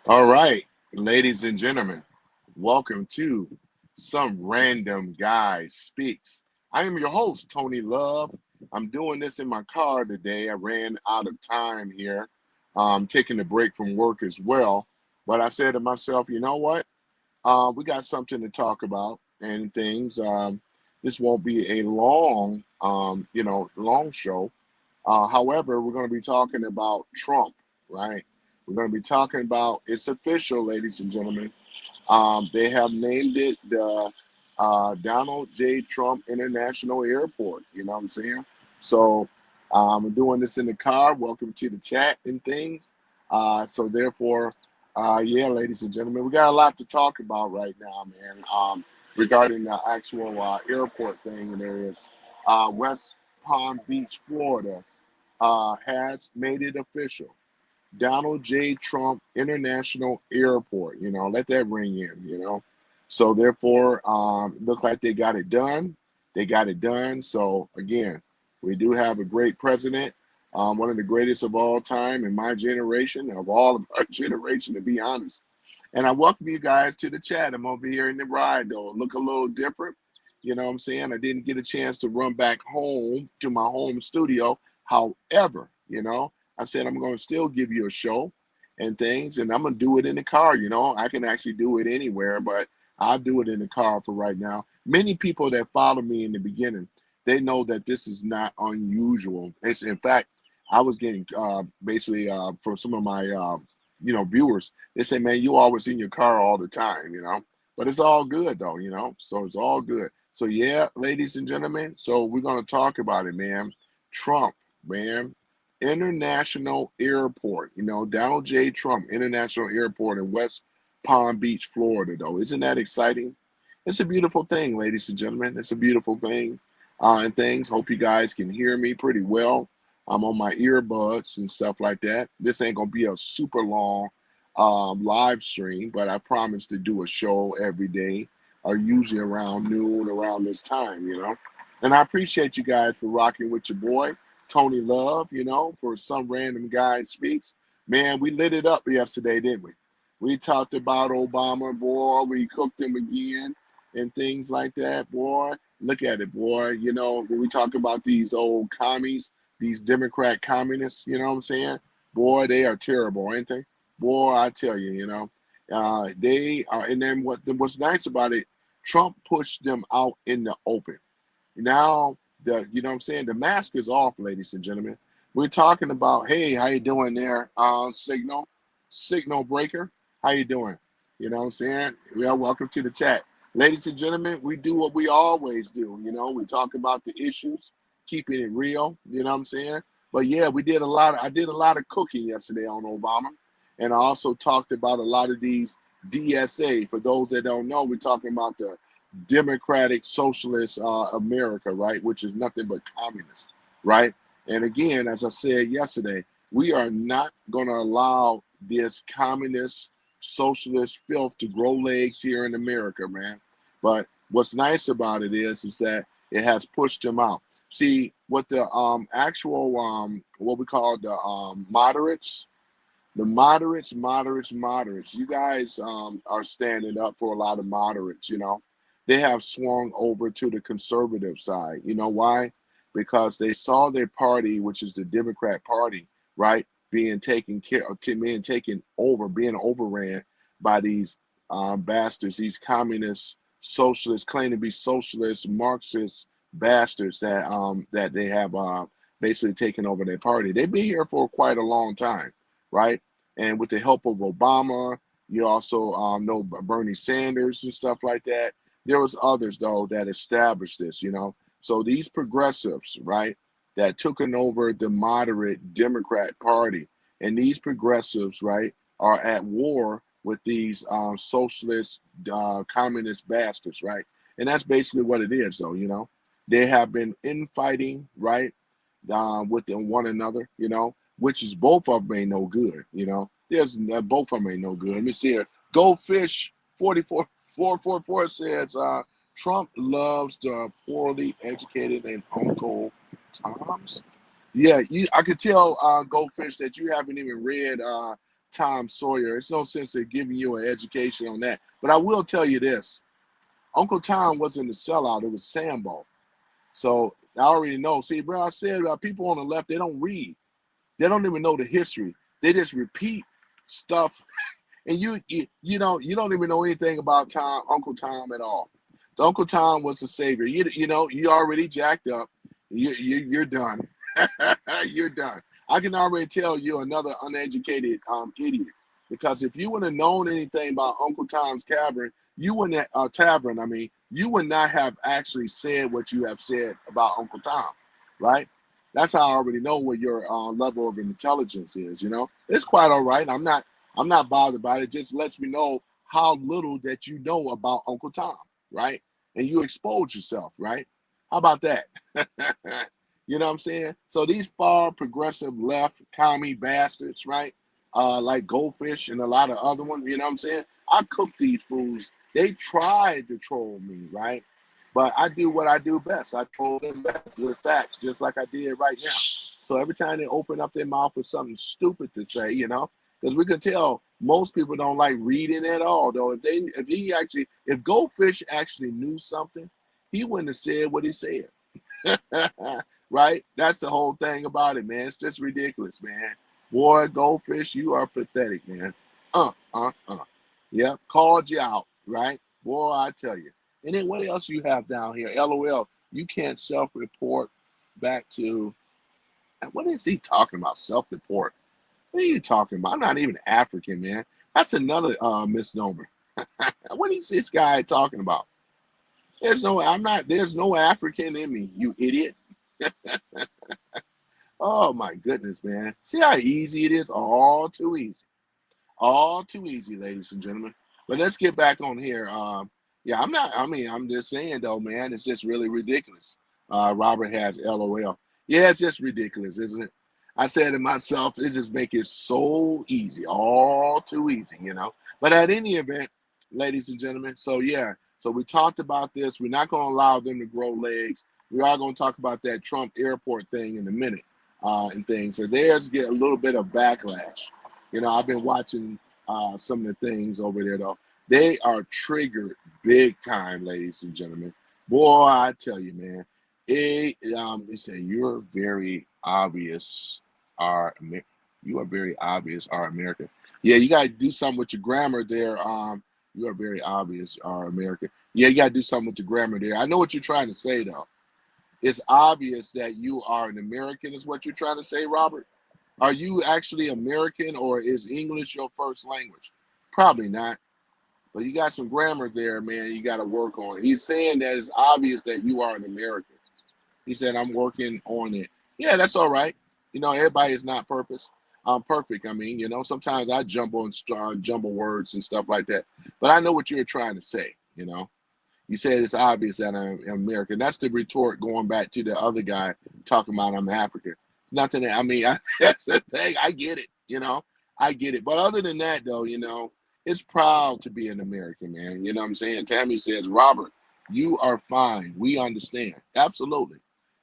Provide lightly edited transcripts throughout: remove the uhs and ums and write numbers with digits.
All right, ladies and gentlemen, welcome to Some Random Guy Speaks. I am your host, Tony Love. I'm doing this in my car today. I ran out of time here, taking a break from work as well. But I said to myself, you know what? We got something to talk about and things. This won't be a long show. However, we're going to be talking about Trump, right? We're going to be talking about it's official, ladies and gentlemen. They have named it the Donald J. Trump International Airport. You know what I'm saying? So I'm doing this in the car. Welcome to the chat and things. So therefore, yeah, ladies and gentlemen, we got a lot to talk about right now, man. Regarding the actual airport thing, and there is West Palm Beach, Florida has made it official. Donald J. Trump International Airport. Let that ring in. So therefore, look like they got it done. They got it done. So again, we do have a great president, one of the greatest of all time in my generation, of all of our generation, to be honest. And I welcome you guys to the chat. I'm over here in the ride, though. Look a little different. You know what I'm saying? I didn't get a chance to run back home to my home studio. However, I said I'm going to still give you a show and things, and I'm going to do it in the car. I can actually do it anywhere, but I'll do it in the car for right now. Many people that follow me in the beginning, they know that this is not unusual. It's in fact, I was getting basically from some of my viewers. They say, man, you always in your car all the time. But it's all good though, so it's all good. So yeah, ladies and gentlemen, so we're gonna talk about it, man. Trump, man, International Airport, Donald J. Trump International Airport in West Palm Beach, Florida, though. Isn't that exciting? It's a beautiful thing, ladies and gentlemen. It's a beautiful thing and things. Hope you guys can hear me pretty well. I'm on my earbuds and stuff like that. This ain't gonna be a super long live stream, but I promise to do a show every day, or usually around noon, around this time. And I appreciate you guys for rocking with your boy Tony Love. For Some Random Guy Speaks. Man, we lit it up yesterday, didn't we? We talked about Obama, boy. We cooked him again and things like that, boy. Look at it, boy. When we talk about these old commies, these Democrat communists, you know what I'm saying? Boy, they are terrible, ain't they? Boy, I tell you, they are. And then what's nice about it, Trump pushed them out in the open. Now, you know what I'm saying? The mask is off, ladies and gentlemen. We're talking about, hey, how you doing there, Signal Breaker? How you doing? You know what I'm saying? Well, welcome to the chat. Ladies and gentlemen, we do what we always do. We talk about the issues, keeping it real, you know what I'm saying? But yeah, I did a lot of cooking yesterday on Obama. And I also talked about a lot of these DSA. For those that don't know, we're talking about the Democratic Socialist America, right? Which is nothing but communist, right? And again, as I said yesterday, we are not going to allow this communist socialist filth to grow legs here in America, man. But what's nice about it is that it has pushed them out. See, what the actual what we call the moderates, the moderates. You guys are standing up for a lot of moderates. They have swung over to the conservative side. You know why? Because they saw their party, which is the Democrat Party, right, being taken care of, being taken over, being overran by these bastards, these communist socialists, claim to be socialist, Marxist bastards that they have basically taken over their party. They've been here for quite a long time, right? And with the help of Obama, you also know Bernie Sanders and stuff like that. There was others though that established this. So these progressives, right, that took over the moderate Democrat Party, and these progressives, right, are at war with these socialist, communist bastards, right? And that's basically what it is, though. They have been infighting, right, with one another, which is both of them ain't no good. There's both of them ain't no good. Let me see here. Goldfish 44444 says Trump loves the poorly educated and Uncle Tom's. Yeah, I could tell, Goldfish, that you haven't even read Tom Sawyer. It's no sense in giving you an education on that. But I will tell you this. Uncle Tom wasn't a sellout. It was Sambo. So I already know. See, bro, I said people on the left, they don't read. They don't even know the history. They just repeat stuff. And you don't even know anything about Uncle Tom at all. So Uncle Tom was the savior. You already jacked up. You're done. You're done. I can already tell you're another uneducated idiot. Because if you would have known anything about Uncle Tom's Tavern, you wouldn't tavern. I mean, you would not have actually said what you have said about Uncle Tom, right? That's how I already know what your level of intelligence is. It's quite all right. I'm not bothered by it. It just lets me know how little that you know about Uncle Tom, right? And you expose yourself, right? How about that? You know what I'm saying? So these far progressive left commie bastards, right? Like Goldfish and a lot of other ones, you know what I'm saying? I cook these fools. They tried to troll me, right? But I do what I do best. I troll them back with facts, just like I did right now. So every time they open up their mouth with something stupid to say, because we can tell most people don't like reading at all. Though if Goldfish actually knew something, he wouldn't have said what he said. Right? That's the whole thing about it, man. It's just ridiculous, man. Boy, Goldfish, you are pathetic, man. Yep, called you out, right? Boy, I tell you. And then what else you have down here? LOL, you can't self-report back to, what is he talking about? Self-report. What are you talking about? I'm not even African, man. That's another misnomer. What is this guy talking about? There's no African in me, you idiot. Oh my goodness, man. See how easy it is? All too easy. All too easy, ladies and gentlemen. But let's get back on here. Yeah, I'm just saying though, man, it's just really ridiculous. Robert has LOL. Yeah, it's just ridiculous, isn't it? I said it myself, it just make it so easy, all too easy. But at any event, ladies and gentlemen, so yeah, so we talked about this. We're not going to allow them to grow legs. We are going to talk about that Trump airport thing in a minute and things. So there's get a little bit of backlash. I've been watching some of the things over there, though. They are triggered big time, ladies and gentlemen. Boy, I tell you, man. They say you're very obvious. You are very obvious. Are American? Yeah, you gotta do something with your grammar there. You are very obvious. Are American? Yeah, you gotta do something with your grammar there. I know what you're trying to say, though. It's obvious that you are an American, is what you're trying to say, Robert. Are you actually American, or is English your first language? Probably not. But you got some grammar there, man. You got to work on it. He's saying that it's obvious that you are an American. He said, I'm working on it. Yeah, that's all right. Everybody is not perfect. I mean, sometimes I jumble words and stuff like that. But I know what you're trying to say. You said it's obvious that I'm American. That's the retort going back to the other guy talking about I'm African. Nothing. That's the thing. I get it. I get it. But other than that, though, it's proud to be an American, man. You know what I'm saying? Tammy says, Robert, you are fine. We understand. Absolutely.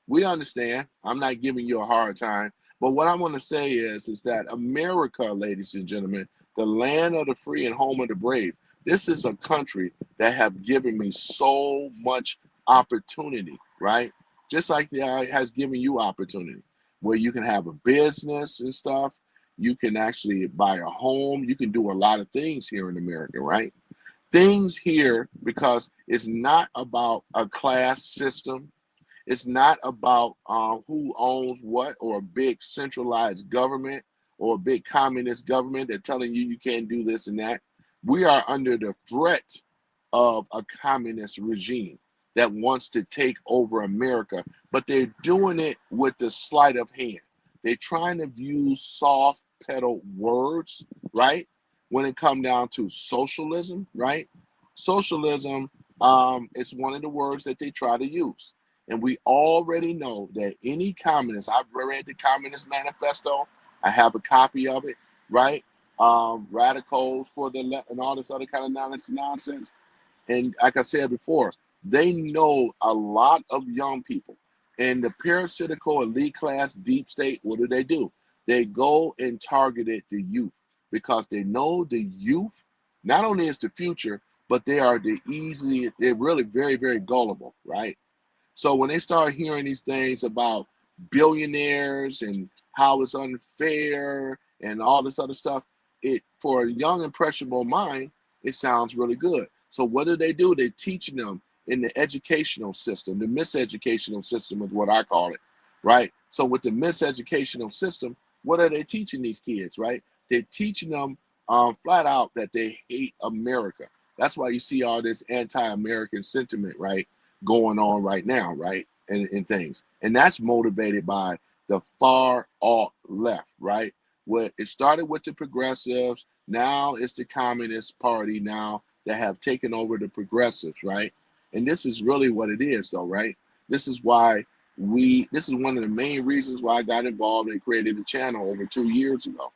We understand. I'm not giving you a hard time. But what I want to say is that America, ladies and gentlemen, the land of the free and home of the brave, this is a country that have given me so much opportunity, right? Just like it has given you opportunity, where you can have a business and stuff. You can actually buy a home. You can do a lot of things here in America, right? Things here, because it's not about a class system. It's not about who owns what, or a big centralized government or a big communist government that's telling you can't do this and that. We are under the threat of a communist regime that wants to take over America, but they're doing it with the sleight of hand. They're trying to use soft pedal words, right? When it comes down to socialism, right? Socialism is one of the words that they try to use. And we already know that any communist, I've read the Communist Manifesto, I have a copy of it, right? Radicals for the left and all this other kind of nonsense. And like I said before, they know a lot of young people. And the parasitical elite class, deep state, what do? They go and target the youth, because they know the youth not only is the future, but they're really very, very gullible, right? So when they start hearing these things about billionaires and how it's unfair and all this other stuff, it for a young impressionable mind, it sounds really good. So what do? They're teaching them in the educational system. The miseducational system is what I call it, right? So with the miseducational system, what are they teaching these kids, right? They're teaching them flat out that they hate America. That's why you see all this anti-American sentiment, right? Going on right now, right? And things. And that's motivated by the far alt left, right? Where it started with the progressives, now it's the Communist Party now that have taken over the progressives, right? And this is really what it is, though, right? This is why this is one of the main reasons why I got involved and created the channel over 2 years ago,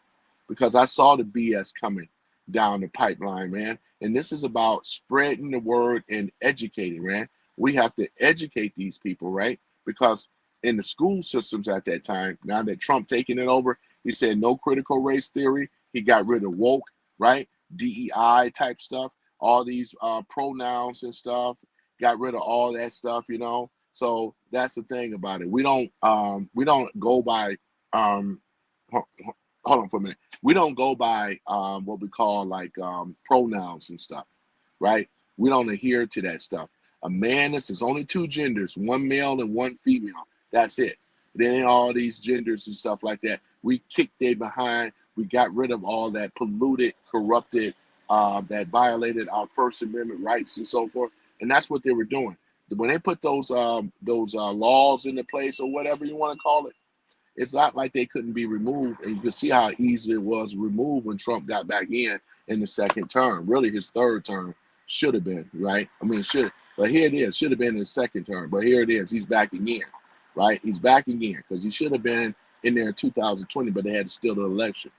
because I saw the BS coming down the pipeline, man. And this is about spreading the word and educating, man. We have to educate these people, right? Because in the school systems at that time, now that Trump taking it over, he said no critical race theory. He got rid of woke, right? DEI type stuff, all these pronouns and stuff. Got rid of all that stuff, you know. So that's the thing about it. We don't go by um, hold on for a minute. We don't go by what we call like pronouns and stuff, right? We don't adhere to that stuff. A man is only two genders, one male and one female. That's it. Then all these genders and stuff like that. We kicked they behind. We got rid of all that polluted, corrupted, that violated our First Amendment rights and so forth. And that's what they were doing. When they put those laws into place or whatever you want to call it, it's not like they couldn't be removed. And you can see how easy it was removed when Trump got back in the second term. Really, his third term should have been, right? I mean, should, but here it is. Should have been his second term, but here it is. He's back again, right? He's back again because he should have been in there in 2020, but they had to steal the election.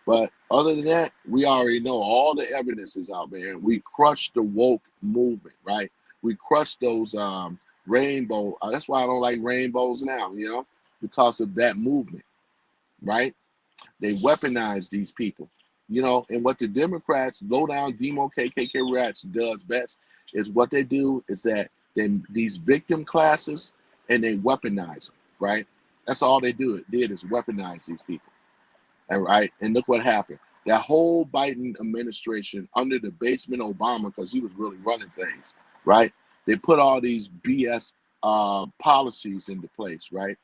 But other than that, we already know all the evidence is out there. We crushed the woke movement, right? We crushed those rainbow. That's why I don't like rainbows now, you know, because of that movement, right? They weaponize these people, you know, and what the Democrats, low down demo KKK rats does best is what they do is that then these victim classes and they weaponize them, right? That's all they did is weaponize these people. All right. And look what happened. That whole Biden administration under the basement Obama, because he was really running things, right? They put all these BS policies into place, right?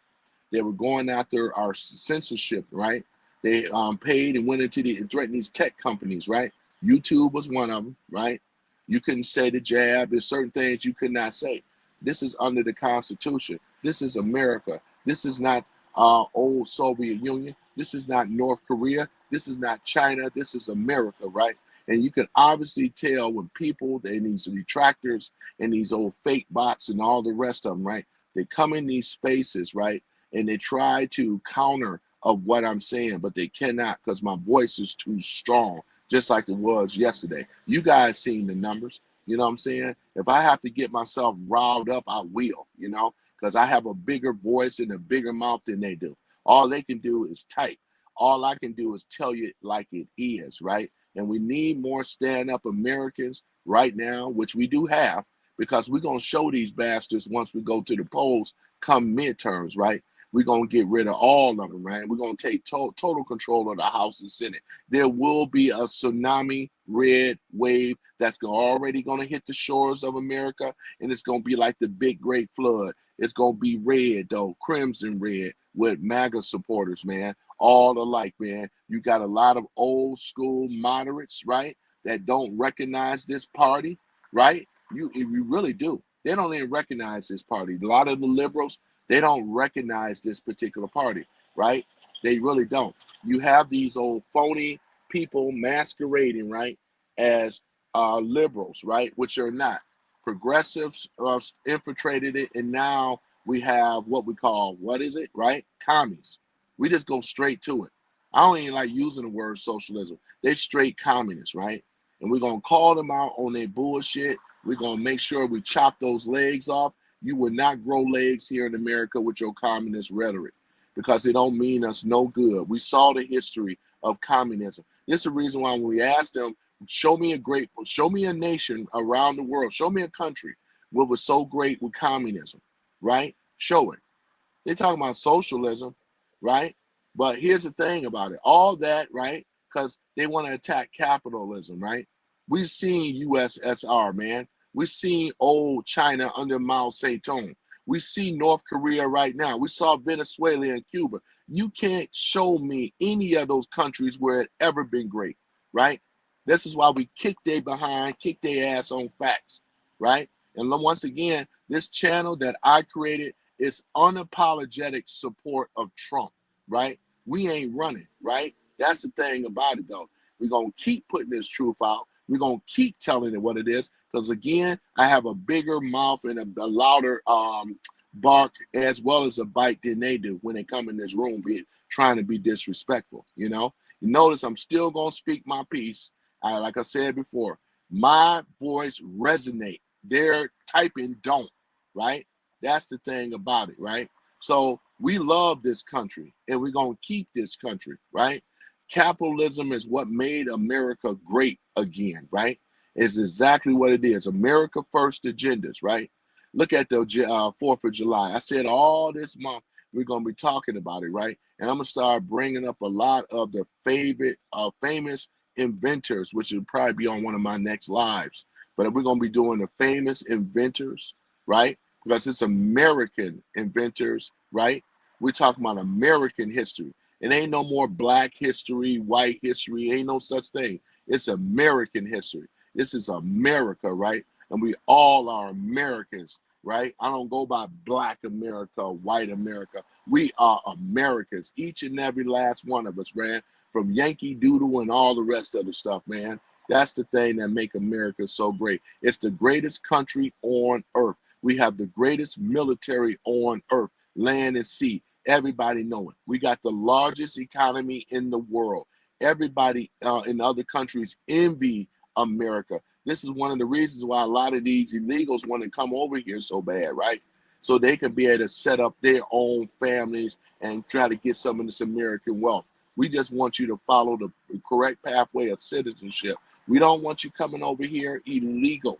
They were going after our censorship, right? They paid and went into and threatened these tech companies, right? YouTube was one of them, right? You couldn't say the jab. There's certain things you could not say. This is under the Constitution. This is America. This is not old Soviet Union. This is not North Korea. This is not China. This is America, right? And you can obviously tell when people, they these detractors and these old fake bots and all the rest of them, right? They come in these spaces, right? And they try to counter of what I'm saying, but they cannot because my voice is too strong, just like it was yesterday. You guys seen the numbers, you know what I'm saying? If I have to get myself riled up, I will, you know, because I have a bigger voice and a bigger mouth than they do. All they can do is type. All I can do is tell you like it is, right? And we need more stand-up Americans right now, which we do have, because we're going to show these bastards once we go to the polls come midterms, right? We're going to get rid of all of them, right? We're going to take total control of the House and Senate. There will be a tsunami red wave that's already going to hit the shores of America, and it's going to be like the big great flood. It's going to be red, though, crimson red with MAGA supporters, man, all alike, man. You got a lot of old school moderates, right, that don't recognize this party, right? You really do. They don't even recognize this party. A lot of the liberals, they don't recognize this particular party, right? They really don't. You have these old phony people masquerading, right, as liberals, right, which are not. Progressives infiltrated it, and now we have what we call, what is it, right? Commies. We just go straight to it. I don't even like using the word socialism. They're straight communists, right? And we're going to call them out on their bullshit. We're going to make sure we chop those legs off. You will not grow legs here in America with your communist rhetoric because it don't mean us no good. We saw the history of communism. This is the reason why when we ask them, show me a nation around the world, show me a country what was so great with communism, right? Show it. They're talking about socialism, right? But here's the thing about it. All that, right? Because they want to attack capitalism, right? We've seen USSR, man. We've seen old China under Mao Zedong. We see North Korea right now. We saw Venezuela and Cuba. You can't show me any of those countries where it ever been great, right? This is why we kick their behind, kick their ass on facts, right? And once again, this channel that I created, it's unapologetic support of Trump, right? We ain't running, right? That's the thing about it, though. We're going to keep putting this truth out. We're going to keep telling it what it is. Because, again, I have a bigger mouth and a louder bark as well as a bite than they do when they come in this room trying to be disrespectful, you know? You notice I'm still going to speak my piece. Like I said before, my voice resonate. Their typing don't, right? That's the thing about it, right? So we love this country and we're going to keep this country, right? Capitalism is what made America great again, right? It's exactly what it is. America first agendas, right? Look at the 4th of July. I said all this month we're going to be talking about it, right? And I'm going to start bringing up a lot of the famous inventors, which will probably be on one of my next lives. But we're going to be doing the famous inventors, right? Because it's American inventors, right? We're talking about American history. It ain't no more black history, white history, ain't no such thing. It's American history. This is America, right? And we all are Americans, right? I don't go by black America, white America. We are Americans, each and every last one of us, man, from Yankee Doodle and all the rest of the stuff, man. That's the thing that make America so great. It's the greatest country on earth. We have the greatest military on earth, land and sea. Everybody know it. We got the largest economy in the world. Everybody in other countries envy America. This is one of the reasons why a lot of these illegals want to come over here so bad, right? So they can be able to set up their own families and try to get some of this American wealth. We just want you to follow the correct pathway of citizenship. We don't want you coming over here illegal,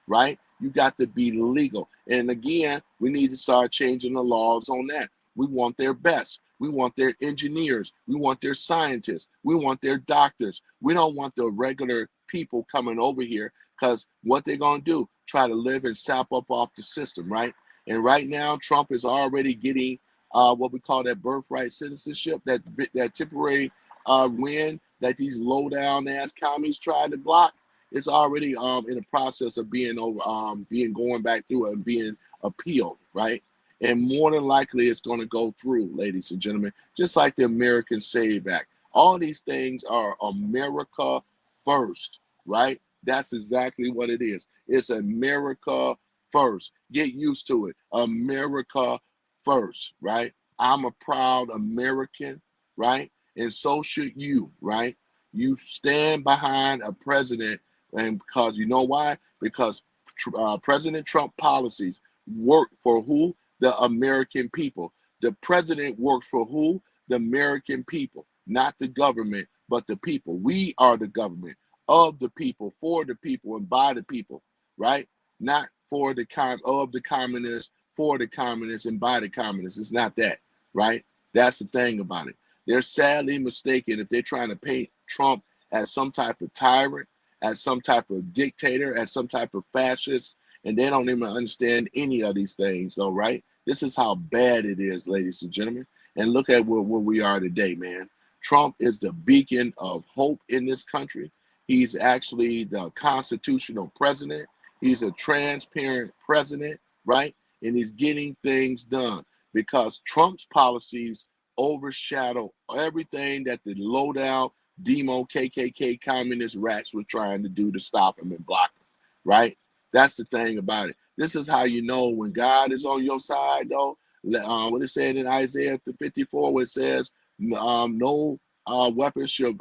right? You got to be legal. And again, we need to start changing the laws on that. We want their best. We want their engineers. We want their scientists. We want their doctors. We don't want the regular people coming over here because what they're going to do, try to live and sap up off the system, right? And right now, Trump is already getting what we call that birthright citizenship, that temporary win that these low down ass commies tried to block. It's already in the process of being going back through and being appealed, right? And more than likely, it's going to go through, ladies and gentlemen, just like the American Save Act. All these things are America first, right? That's exactly what it is. It's America first. Get used to it. America first, right? I'm a proud American, right? And so should you, right? You stand behind a president, and because you know why? Because President Trump policies work for who? The American people. The president works for who? The American people, not the government, but the people. We are the government of the people, for the people, and by the people, right? Not for the of the communists, for the communists, and by the communists. It's not that, right? That's the thing about it. They're sadly mistaken if they're trying to paint Trump as some type of tyrant, as some type of dictator, as some type of fascist, and they don't even understand any of these things, though, right? This is how bad it is, ladies and gentlemen. And look at where we are today, man. Trump is the beacon of hope in this country. He's actually the constitutional president. He's a transparent president, right? And he's getting things done because Trump's policies overshadow everything that the low-down demo KKK communist rats were trying to do to stop him and block him, right? That's the thing about it. This is how you know when God is on your side, though. What it said in Isaiah 54, where it says, no weapon should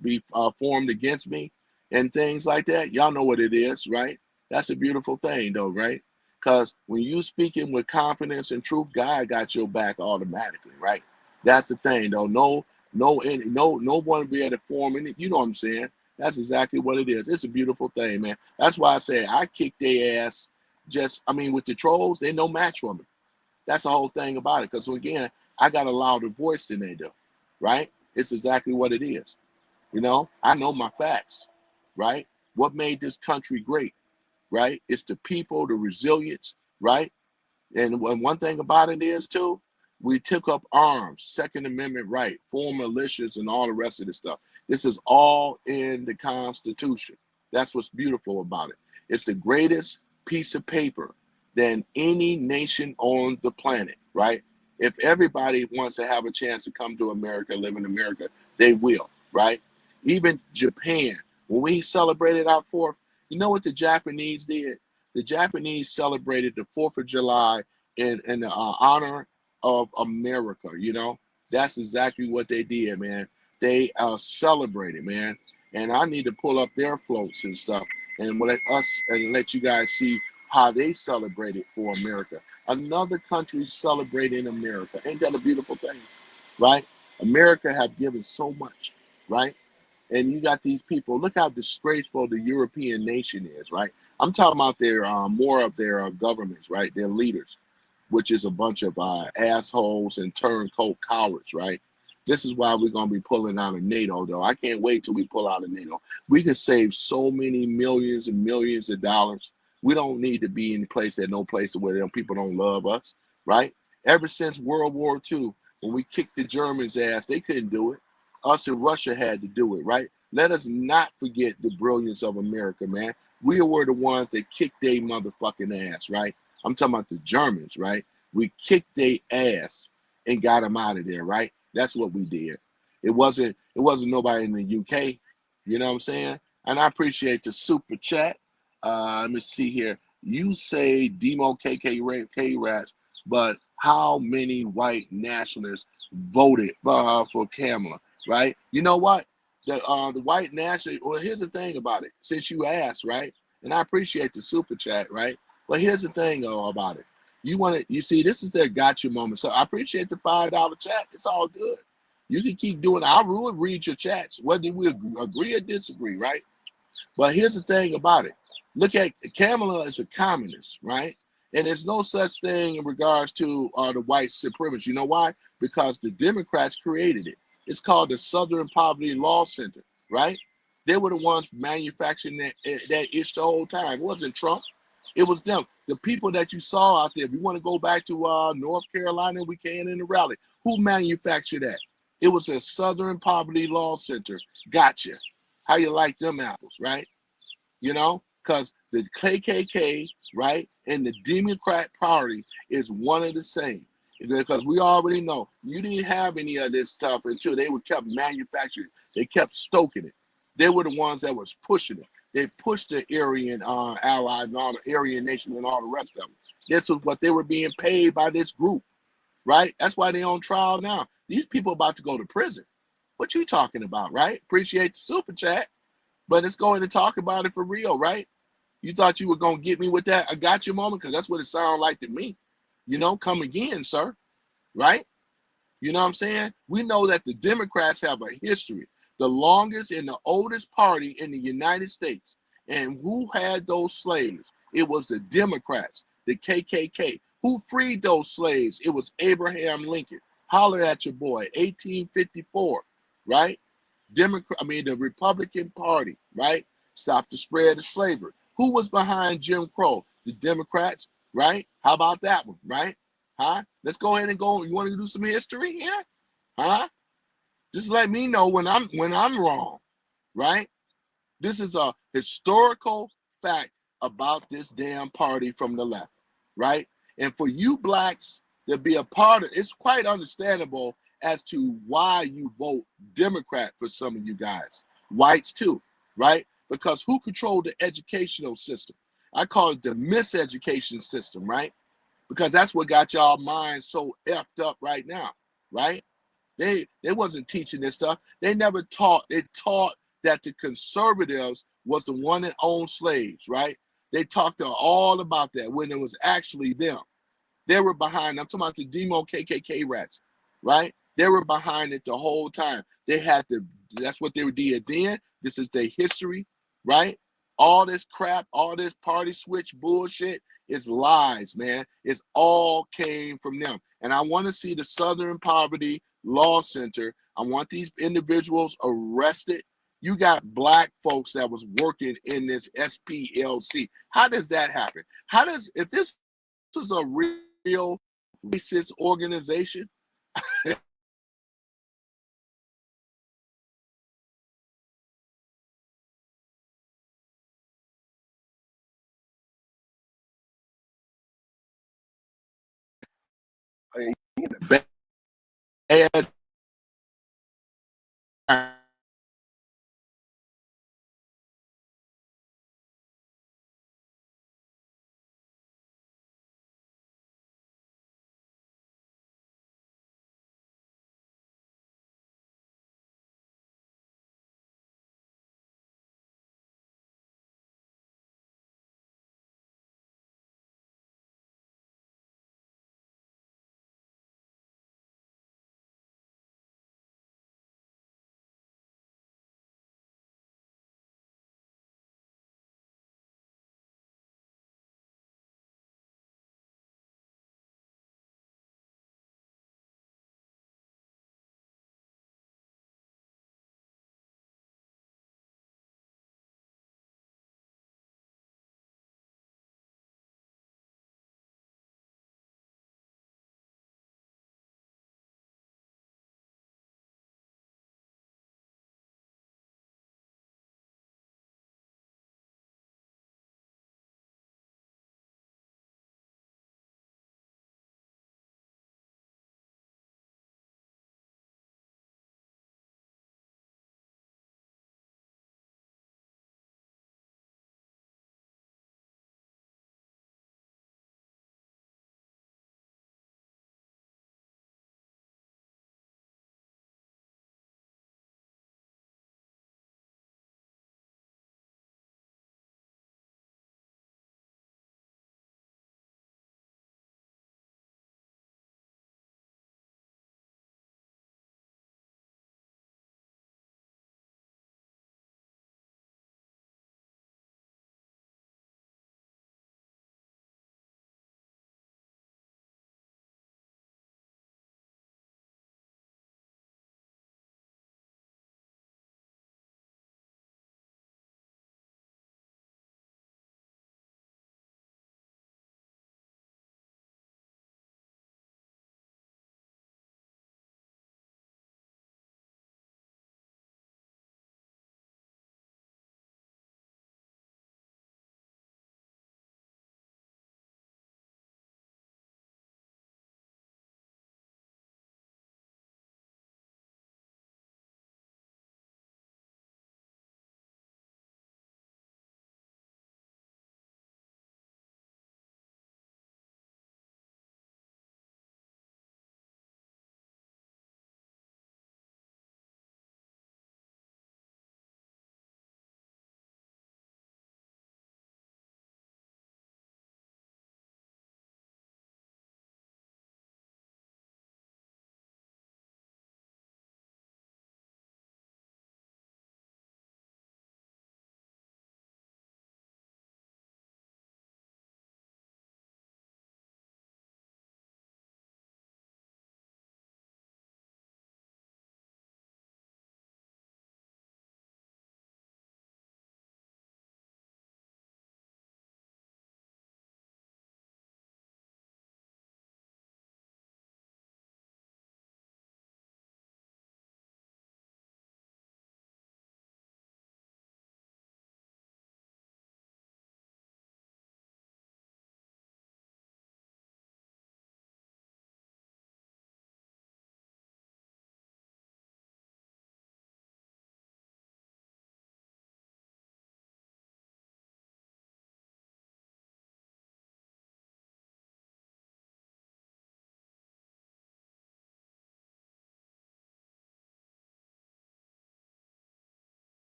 be formed against me and things like that. Y'all know what it is, right? That's a beautiful thing, though, right? Because when you speaking with confidence and truth, God got your back automatically, right? That's the thing, though. No No one be able to form any. You know what I'm saying? That's exactly what it is. It's a beautiful thing, man. That's why I say I kick their ass. I mean, with the trolls, they no match for me. That's the whole thing about it. Because again, I got a louder voice than they do, right? It's exactly what it is. I know my facts, right? What made this country great, right? It's the people, the resilience, right? And one thing about it is too, we took up arms, Second Amendment right, form militias, and all the rest of this stuff. This is all in the Constitution. That's what's beautiful about it. It's the greatest piece of paper than any nation on the planet, right? If everybody wants to have a chance to come to America, live in America, they will, right? Even Japan, when we celebrated our fourth, you know what the Japanese did? The Japanese celebrated the 4th of July in the honor of America. That's exactly what they did, man. They celebrated, man. And I need to pull up their floats and stuff and let you guys see how they celebrated for America. Another country celebrating America. Ain't that a beautiful thing, right? America have given so much, right? And you got these people. Look how disgraceful the European nation is, right? I'm talking about their more of their governments, right? Their leaders, which is a bunch of assholes and turncoat cowards, right? This is why we're gonna be pulling out of NATO, though. I can't wait till we pull out of NATO. We can save so many millions and millions of dollars. We don't need to be in a place no place where them people don't love us, right? Ever since World War II, when we kicked the Germans' ass, they couldn't do it. Us and Russia had to do it, right? Let us not forget the brilliance of America, man. We were the ones that kicked their motherfucking ass, right? I'm talking about the Germans, right? We kicked their ass and got them out of there, right? That's what we did. It wasn't nobody in the UK. You know what I'm saying? And I appreciate the super chat. Let me see here. You say Demo KK Rats, but how many white nationalists voted for Kamala? Right? You know what? The white national. Well, here's the thing about it. Since you asked, right? And I appreciate the super chat, right? But here's the thing about it. You see, this is their gotcha moment. So I appreciate the $5 chat. It's all good. You can keep doing it. I will read your chats, whether we agree or disagree, right? But here's the thing about it. Look at Kamala as a communist, right? And there's no such thing in regards to the white supremacists. You know why? Because the Democrats created it. It's called the Southern Poverty Law Center, right? They were the ones manufacturing that itch the whole time. It wasn't Trump. It was them. The people that you saw out there. If you want to go back to North Carolina, we can in the rally. Who manufactured that? It was the Southern Poverty Law Center. Gotcha. How you like them apples, right? Because the KKK, right, and the Democrat Party is one of the same. Because we already know you didn't have any of this stuff until they were kept manufacturing. They kept stoking it. They were the ones that was pushing it. They pushed the Aryan allies and all the Aryan nation and all the rest of them. This was what they were being paid by this group, right? That's why they're on trial now. These people about to go to prison. What you talking about, right? Appreciate the super chat, but let's go ahead and talk about it for real, right? You thought you were going to get me with that I got you moment? Because that's what it sounded like to me. Come again, sir, right? You know what I'm saying? We know that the Democrats have a history, the longest and the oldest party in the United States. And who had those slaves? It was the Democrats, the KKK. Who freed those slaves? It was Abraham Lincoln. Holler at your boy, 1854, right? The Republican Party, right? Stopped the spread of slavery. Who was behind Jim Crow? The Democrats, right? How about that one, right? Huh? Let's go ahead and go. You want to do some history here? Huh? Just let me know when I'm wrong, right? This is a historical fact about this damn party from the left, right? And for you blacks to be a part of it's quite understandable as to why you vote Democrat for some of you guys. Whites too, right? Because who controlled the educational system? I call it the miseducation system, right? Because that's what got y'all minds so effed up right now, right? They wasn't teaching this stuff. They never taught. They taught that the conservatives was the one that owned slaves, right? They talked all about that when it was actually them. They were behind. I'm talking about the Demo KKK rats, right? They were behind it the whole time. They had to, that's what they did then. This is their history, right? All this crap, all this party switch bullshit, it's lies, man. It's all came from them. And I want to see the Southern Poverty Law Center. I want these individuals arrested. You got black folks that was working in this SPLC. How does that happen? How does, if this was a real racist organization, bad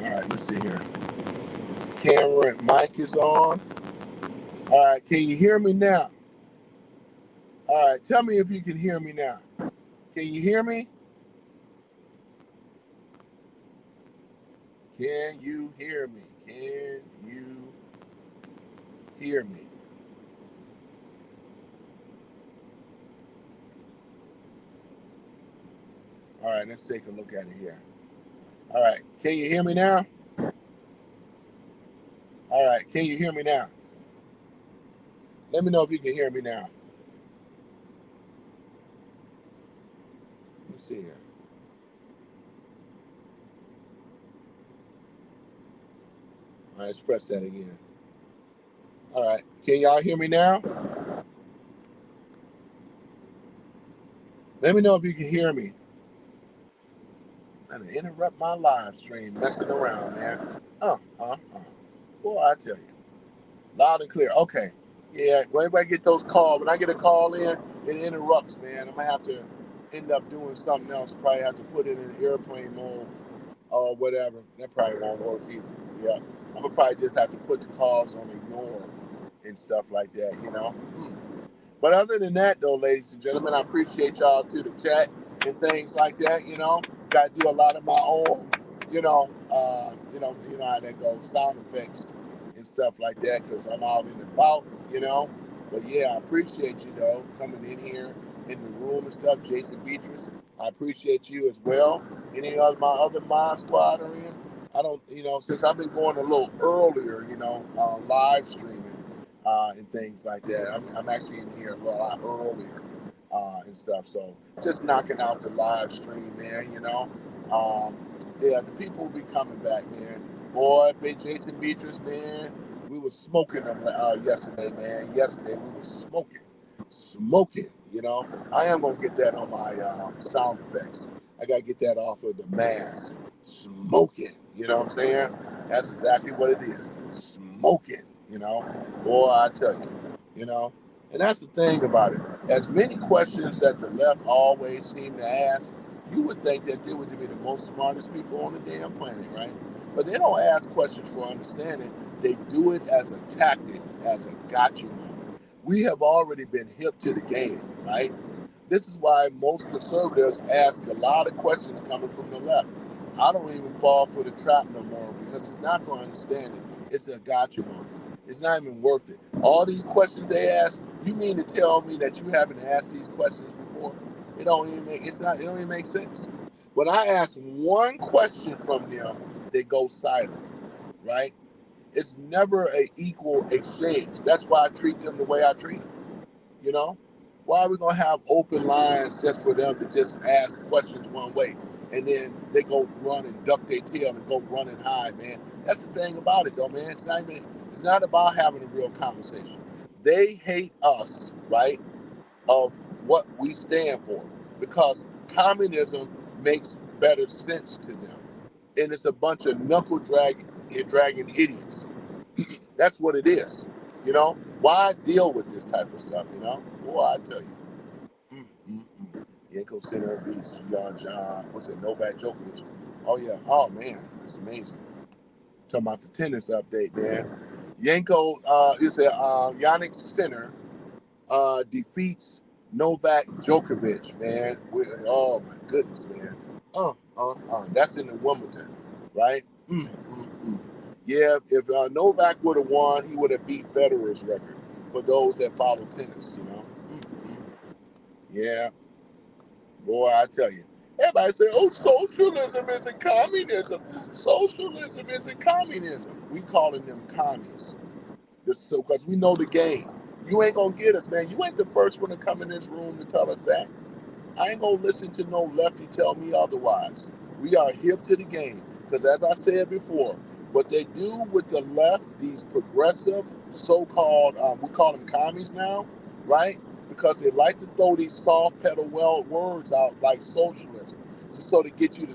All right, let's see here. Camera and mic is on. All right, can you hear me now? All right, tell me if you can hear me now. Can you hear me? Can you hear me? Can you hear me? All right, let's take a look at it here. All right, can you hear me now? All right, can you hear me now? Let me know if you can hear me now. Let's see here. All right, let's press that again. All right, can y'all hear me now? Let me know if you can hear me. I'm gonna interrupt my live stream, messing around, man. Boy, I tell you, loud and clear. Okay, yeah. Whenever I get those calls, when I get a call in, it interrupts, man. I'm gonna have to end up doing something else. Probably have to put it in airplane mode or whatever. That probably won't work either. Yeah, I'm gonna probably just have to put the calls on ignore and stuff like that, you know. But other than that, though, ladies and gentlemen, I appreciate y'all to the chat and things like that. You know, got to do a lot of my own, you know how that goes, sound effects and stuff like that, because I'm out and about, you know. But yeah, I appreciate you though coming in here in the room and stuff. Jason Beatrice, I appreciate you as well. Any of my other mod squad are in. I don't, you know, since I've been going a little earlier, you know, live streaming and things like that. I'm actually in here a lot earlier and stuff. So just knocking out the live stream, man. You know, yeah, the people will be coming back, man. Boy, big Jason Beatrice, man. We were smoking them yesterday, man. Yesterday we were smoking. You know, I am gonna get that on my sound effects. I gotta get that off of the mask. Smoking. You know what I'm saying? That's exactly what it is. Smoking. You know, boy, I tell you, you know, and that's the thing about it. As many questions that the left always seem to ask, you would think that they would be the most smartest people on the damn planet, right? But they don't ask questions for understanding. They do it as a tactic, as a gotcha moment. We have already been hip to the game, right? This is why most conservatives ask a lot of questions coming from the left. I don't even fall for the trap no more because it's not for understanding. It's a gotcha moment. It's not even worth it. All these questions they ask, you mean to tell me that you haven't asked these questions before? It don't even make it don't even make sense. When I ask one question from them, they go silent, right? It's never a equal exchange. That's why I treat them the way I treat them. You know, why are we gonna have open lines just for them to just ask questions one way, and then they go run and duck their tail and go run and hide, man? That's the thing about it, though, man. It's not about having a real conversation. They hate us, right? Of what we stand for, because communism makes better sense to them, and it's a bunch of dragging idiots. That's what it is. You know, why deal with this type of stuff? You know, boy, I tell you. Yanko Center beats John. What's it? Novak Djokovic. Oh yeah. Oh man, that's amazing. Talking about the tennis update, man. Yanko is a Yannick Sinner defeats Novak Djokovic, man. Oh my goodness, man. That's in the Wimbledon, right? Yeah, if Novak would have won, he would have beat Federer's record. For those that follow tennis, you know. Yeah, boy, I tell you. Everybody say, "Oh, socialism isn't communism. Socialism isn't communism." We calling them commies, so because we know the game. You ain't gonna get us, man. You ain't the first one to come in this room to tell us that. I ain't gonna listen to no lefty tell me otherwise. We are hip to the game. Because as I said before, what they do with the left, these progressive so-called, we call them commies now, right? Because they like to throw these soft pedal words out like socialism, so to get you to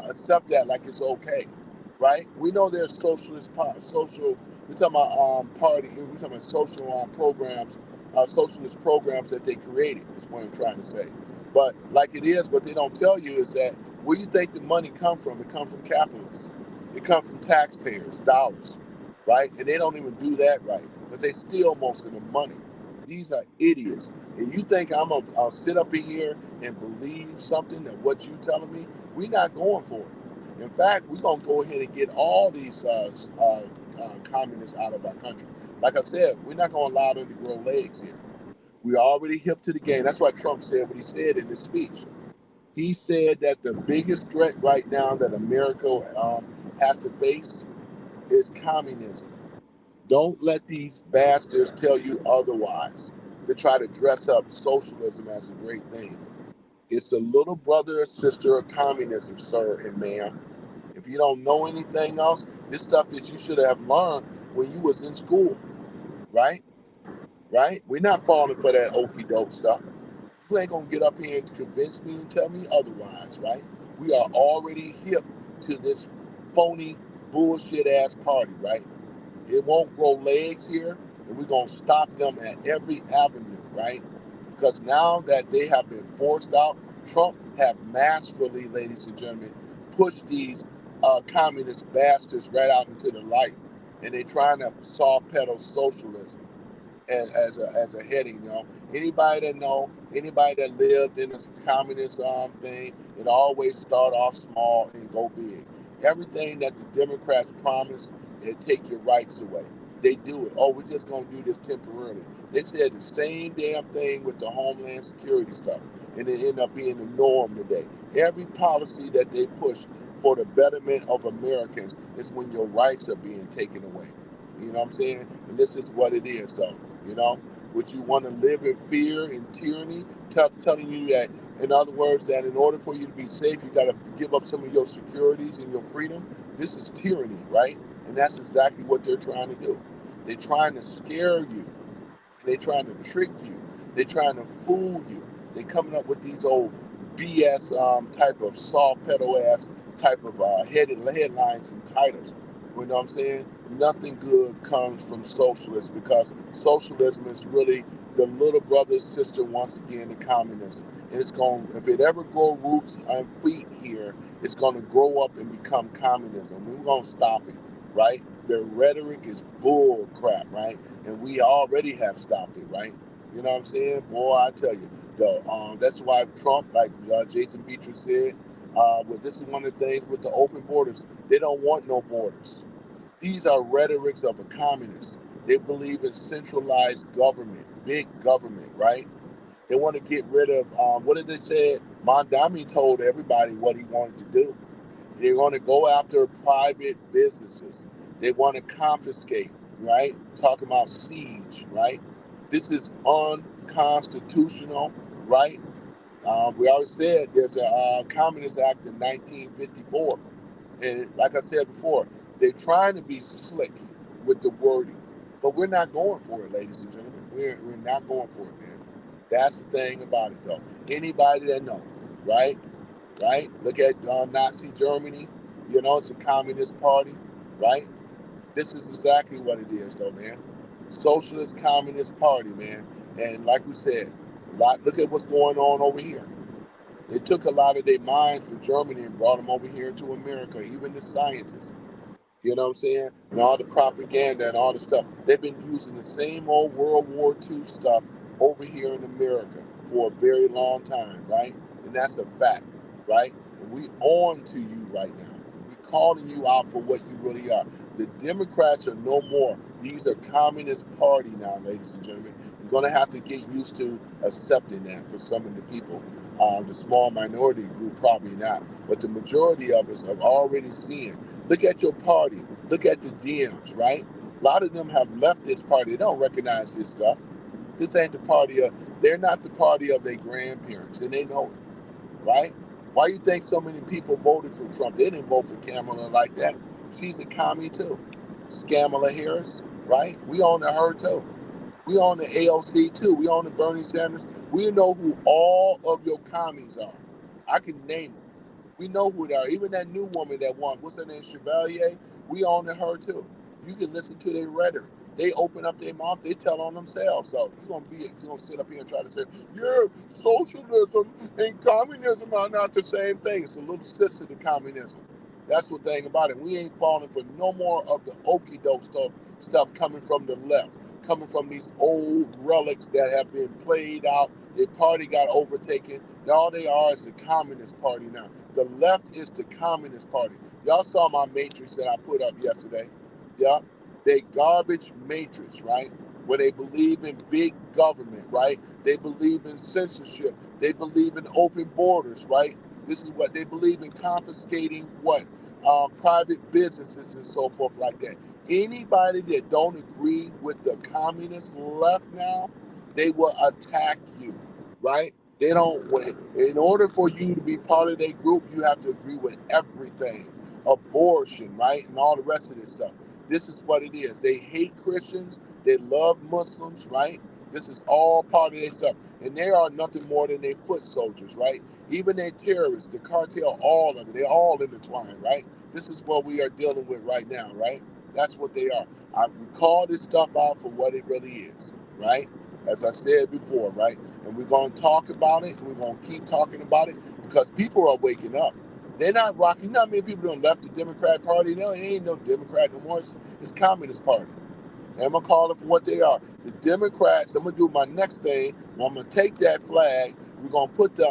accept that like it's okay, right? We know there's we're talking about we're talking about social programs, socialist programs that they created, is what I'm trying to say. But like it is, what they don't tell you is that where you think the money come from, it comes from capitalists. It comes from taxpayers, dollars, right? And they don't even do that right because they steal most of the money. These are idiots. And you think I'll sit up in here and believe something that what you telling me? We're not going for it. In fact, we're going to go ahead and get all these communists out of our country. Like I said, we're not going to allow them to grow legs here. We're already hip to the game. That's why Trump said what he said in his speech. He said that the biggest threat right now that America has to face is communism. Don't let these bastards tell you otherwise. They try to dress up socialism as a great thing. It's the little brother or sister of communism, sir and ma'am. If you don't know anything else, this stuff that you should have learned when you was in school, right? Right? We're not falling for that okey doke stuff. You ain't gonna get up here and convince me and tell me otherwise, right? We are already hip to this phony bullshit ass party, right? It won't grow legs here, and we're gonna stop them at every avenue, right? Because now that they have been forced out, Trump have masterfully, ladies and gentlemen, pushed these communist bastards right out into the light, and they're trying to soft pedal socialism as a heading. Anybody that know, anybody that lived in a communist thing, it always start off small and go big. Everything that the Democrats promise, they take your rights away. They do it. Oh, we're just gonna do this temporarily. They said the same damn thing with the Homeland Security stuff, and it ended up being the norm today. Every policy that they push for the betterment of Americans is when your rights are being taken away. You know what I'm saying? And this is what it is. So, you know, would you want to live in fear and tyranny? Telling you that, in other words, that in order for you to be safe, you got to give up some of your securities and your freedom. This is tyranny, right? And that's exactly what they're trying to do. They're trying to scare you. They're trying to trick you. They're trying to fool you. They're coming up with these old BS type of soft pedal ass type of headlines and titles. You know what I'm saying? Nothing good comes from socialism, because socialism is really the little brother sister once again to communism. And it's going, if it ever grow roots and feet here, it's going to grow up and become communism. We're going to stop it, right? Their rhetoric is bull crap, right? And we already have stopped it, right? You know what I'm saying? Boy, I tell you, that's why Trump, like Jason Beatrice said, well, this is one of the things with the open borders. They don't want no borders. These are rhetorics of a communist. They believe in centralized government, big government, right? They want to get rid of, what did they say? Mondami told everybody what he wanted to do. They want to go after private businesses. They want to confiscate, right? Talking about siege, right? This is unconstitutional, right? We always said there's a Communist Act in 1954. And like I said before, they're trying to be slick with the wording. But we're not going for it, ladies and gentlemen. We're not going for it, man. That's the thing about it, though. Anybody that knows, right? Right? Look at Nazi Germany. You know, it's a communist party, right? This is exactly what it is, though, man. Socialist communist party, man. And like we said, look at what's going on over here. They took a lot of their minds from Germany and brought them over here to America, even the scientists. You know what I'm saying? And all the propaganda and all the stuff. They've been using the same old World War II stuff over here in America for a very long time, right? And that's a fact, right? And we on to you right now. We calling you out for what you really are. The Democrats are no more. These are Communist Party now, ladies and gentlemen. You're going to have to get used to accepting that for some of the people. The small minority group, probably not. But the majority of us have already seen. Look at your party. Look at the Dems, right? A lot of them have left this party. They don't recognize this stuff. This ain't the party of, they're not the party of their grandparents, and they know it, right? Why you think so many people voted for Trump? They didn't vote for Kamala like that. She's a commie too. Kamala Harris, right? We own her too. We own the AOC too. We own the Bernie Sanders. We know who all of your commies are. I can name them. We know who they are. Even that new woman that won, what's her name, Chevalier? We own her too. You can listen to their rhetoric. They open up their mouth, they tell on themselves. So you're gonna sit up here and try to say, yeah, socialism and communism are not the same thing. It's a little sister to communism. That's the thing about it. We ain't falling for no more of the okey doke stuff coming from the left. coming from these old relics that have been played out. Their party got overtaken. All they are is the Communist Party now. The left is the Communist Party. Y'all saw my matrix that I put up yesterday. Yeah, they garbage matrix, right? Where they believe in big government, right? They believe in censorship. They believe in open borders, right? This is what they believe in, confiscating what? Private businesses and so forth like that. Anybody that don't agree with the communist left now, they will attack you, right? They don't. In order for you to be part of their group, you have to agree with everything, abortion, right, and all the rest of this stuff. This is what it is. They hate Christians. They love Muslims, right? This is all part of their stuff, and they are nothing more than their foot soldiers, right? Even their terrorists, the cartel, all of it, they're all intertwined, right? This is what we are dealing with right now, right? That's what they are. We call this stuff out for what it really is, right? As I said before, right? And we're going to talk about it. We're going to keep talking about it because people are waking up. They're not rocking. You know how many people done left the Democrat Party? No, it ain't no Democrat no more. It's Communist Party. And I'm going to call it for what they are. The Democrats, I'm going to do my next thing. I'm going to take that flag. We're going to put the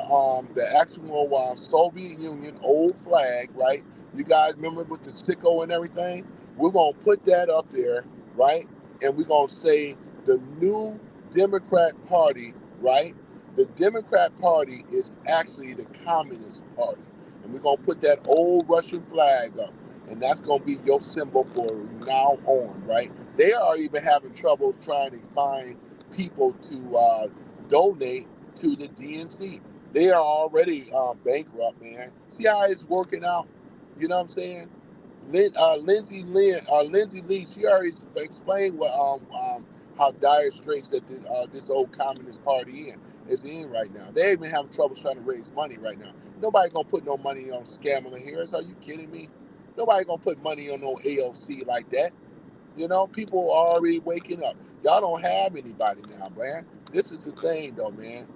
actual Soviet Union old flag, right? You guys remember with the sicko and everything? We're going to put that up there, right? And we're going to say the new Democrat Party, right? The Democrat Party is actually the Communist Party. And we're going to put that old Russian flag up. And that's going to be your symbol for now on, right? They are even having trouble trying to find people to donate to the DNC. They are already bankrupt, man. See how it's working out? You know what I'm saying? Lindsay Lee, she already explained what how dire straits that this old Communist Party is in right now. They even having trouble trying to raise money right now. Nobody gonna put no money on Scamming Harris. Are you kidding me? Nobody gonna put money on no AOC like that. You know, people are already waking up. Y'all don't have anybody now, man. This is the thing, though, man.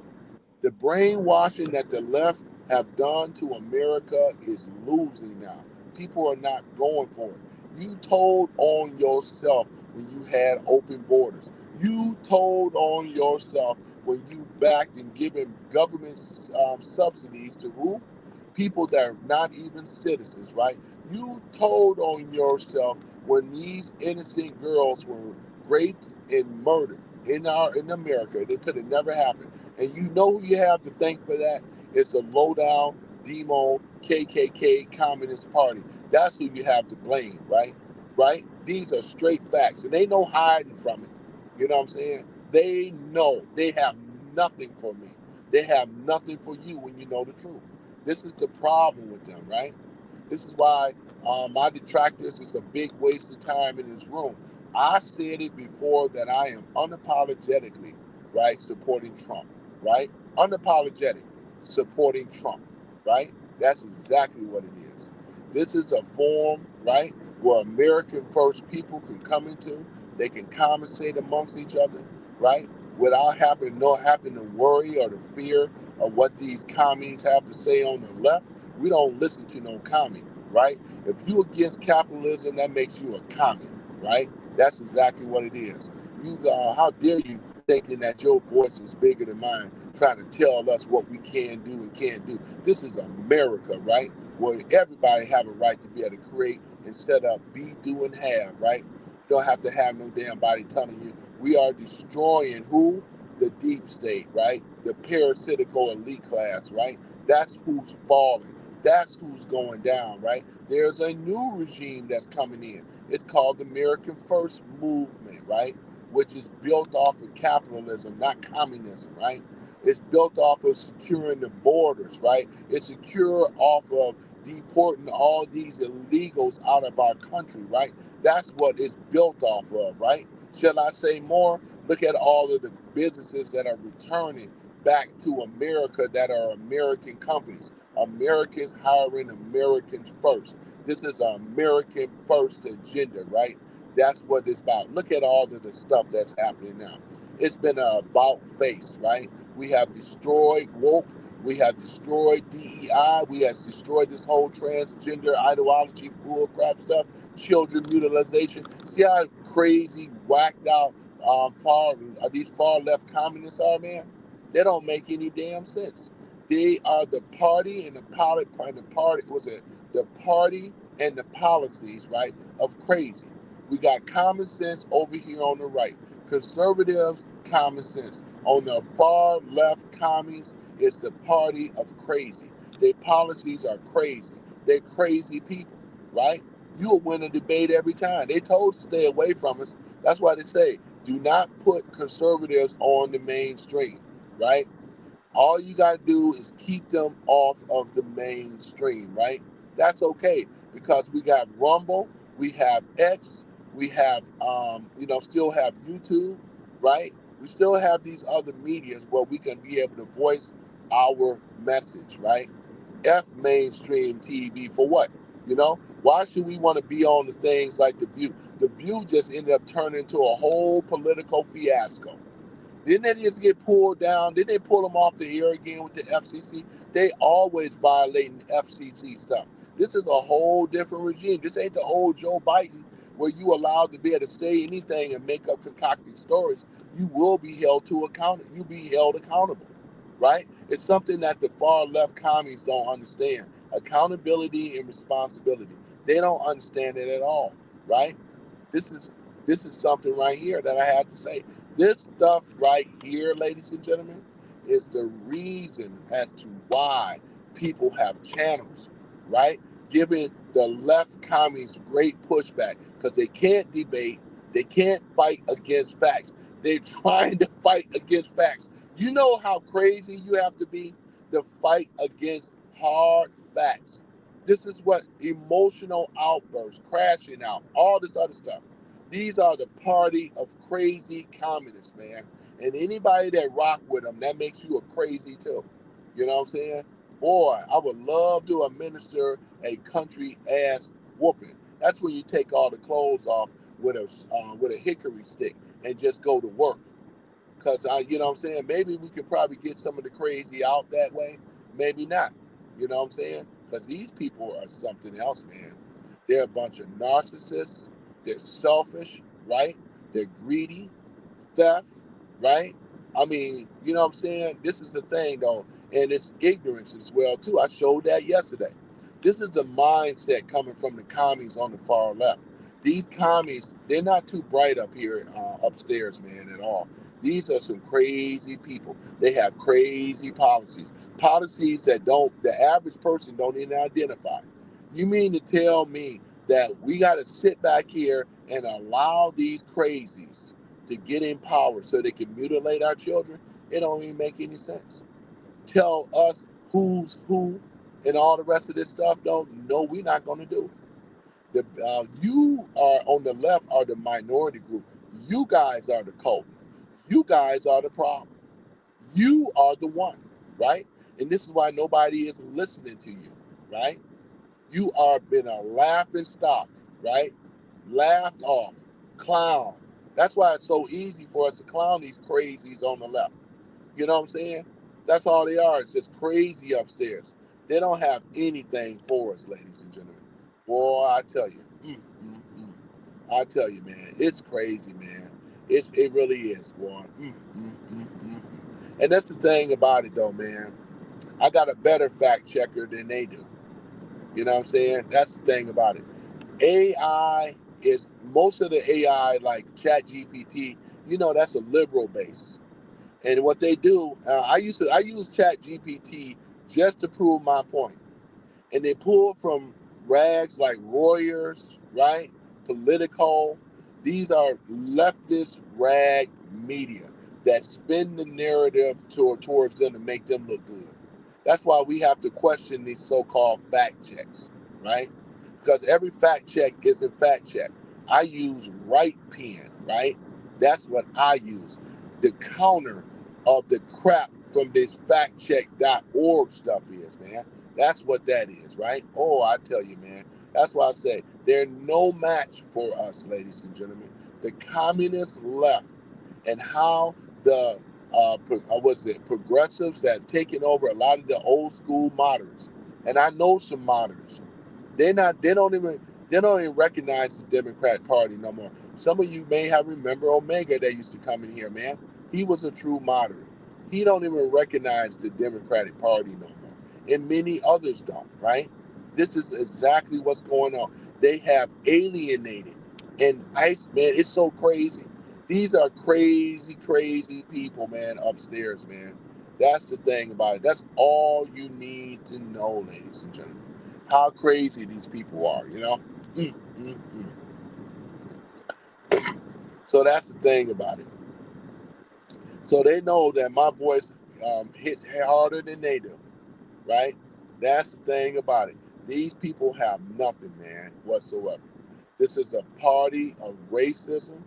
The brainwashing that the left have done to America is losing now. People are not going for it. You told on yourself when you had open borders. You told on yourself when you backed and given government subsidies to who? People that are not even citizens, right? You told on yourself when these innocent girls were raped and murdered in America. It could have never happened. And you know who you have to thank for that? It's a low down demo KKK Communist Party. That's who you have to blame, right? Right? These are straight facts, and they no hiding from it. You know what I'm saying? They know they have nothing for me. They have nothing for you when you know the truth. This is the problem with them, right? This is why my detractors is a big waste of time in this room. I said it before that I am unapologetically, right, supporting Trump, right? Unapologetic supporting Trump, right? That's exactly what it is. This is a form, right, where American first people can come into. They can conversate amongst each other, right? Without having to worry or to fear of what these commies have to say on the left. We don't listen to no commie, right? If you against capitalism, that makes you a commie, right? That's exactly what it is. How dare you thinking that your voice is bigger than mine, trying to tell us what we can do and can't do. This is America, right? Where everybody have a right to be able to create instead of be, do, and have, right? You don't have to have no damn body telling you. We are destroying who? The deep state, right? The parasitical elite class, right? That's who's falling. That's who's going down, right? There's a new regime that's coming in. It's called the American First Movement, right? Which is built off of capitalism, not communism, right? It's built off of securing the borders, right? It's secure off of deporting all these illegals out of our country, right? That's what it's built off of, right? Shall I say more? Look at all of the businesses that are returning back to America that are American companies. Americans hiring Americans first. This is an American first agenda, right? That's what it's about. Look at all of the stuff that's happening now. It's been about face, right? We have destroyed woke. We have destroyed DEI. We have destroyed this whole transgender ideology, bullcrap stuff, children mutilization. See how crazy, whacked out these far left communists are, man, they don't make any damn sense. They are the party and the party was it the party and the policies, right, of crazy. We got common sense over here on the right, conservatives, common sense. On the far left, commies, it's the party of crazy. Their policies are crazy. They're crazy people, right? You'll win a debate every time. They told us to stay away from us. That's why they say, do not put conservatives on the mainstream, right? All you got to do is keep them off of the mainstream, right? That's okay because we got Rumble, we have X, we have, still have YouTube, right? We still have these other medias where we can be able to voice our message, right? F mainstream TV for what? Why should we want to be on the things like The View? The View just ended up turning into a whole political fiasco. Didn't they just get pulled down? Didn't they pull them off the air again with the FCC? They always violating FCC stuff. This is a whole different regime. This ain't the old Joe Biden where you allowed to be able to say anything and make up concocted stories. You will be held to account. You be held accountable, right? It's something that the far left commies don't understand. Accountability and responsibility. They don't understand it at all, right? This is this is something right here that I have to say. This stuff right here, ladies and gentlemen, is the reason as to why people have channels, right? Giving the left commies great pushback because they can't debate, they can't fight against facts. They're trying to fight against facts. You know how crazy you have to be to fight against hard facts. This is what emotional outbursts, crashing out, all this other stuff. These are the party of crazy communists, man. And anybody that rock with them, that makes you a crazy too. You know what I'm saying? Boy, I would love to administer a country ass whooping. That's when you take all the clothes off with a hickory stick and just go to work. Cause you know what I'm saying? Maybe we can probably get some of the crazy out that way. Maybe not. You know what I'm saying? Cause these people are something else, man. They're a bunch of narcissists. They're selfish, right? They're greedy, theft, right? I mean, you know what I'm saying? This is the thing though, and it's ignorance as well too. I showed that yesterday. This is the mindset coming from the commies on the far left. These commies, they're not too bright up here upstairs, man, at all. These are some crazy people. They have crazy policies that the average person don't even identify. You mean to tell me that we got to sit back here and allow these crazies to get in power so they can mutilate our children? It don't even make any sense. Tell us who's who and all the rest of this stuff. No, we're not going to do it. You are on the left are the minority group. You guys are the cult. You guys are the problem. You are the one, right? And this is why nobody is listening to you, right? You are been a laughing stock, right? Laughed off, clown. That's why it's so easy for us to clown these crazies on the left. You know what I'm saying? That's all they are. It's just crazy upstairs. They don't have anything for us, ladies and gentlemen. Boy, I tell you. I tell you, man, it's crazy, man. It really is, boy. And that's the thing about it, though, man. I got a better fact checker than they do. You know what I'm saying? That's the thing about it. AI is most of the AI like Chat GPT. That's a liberal base. And what they do, I use Chat GPT just to prove my point. And they pull from rags like Reuters, right? Politico. These are leftist rag media that spin the narrative towards them to make them look good. That's why we have to question these so-called fact checks, right? Because every fact check isn't fact check. I use right pen, right? That's what I use. The counter of the crap from this factcheck.org stuff is, man. That's what that is, right? Oh, I tell you, man. That's why I say they're no match for us, ladies and gentlemen. The communist left and how the progressives that have taken over a lot of the old school moderates, and I know some moderates. They They don't even recognize the Democrat Party no more. Some of you may have remember Omega that used to come in here, man. He was a true moderate. He don't even recognize the Democratic Party no more. And many others don't, right? This is exactly what's going on. They have alienated. And ICE, man, it's so crazy. These are crazy, crazy people, man, upstairs, man. That's the thing about it. That's all you need to know, ladies and gentlemen. How crazy these people are, you know? Mm, mm, mm. So that's the thing about it. So they know that my voice hits harder than they do, right? That's the thing about it. These people have nothing, man, whatsoever. This is a party of racism.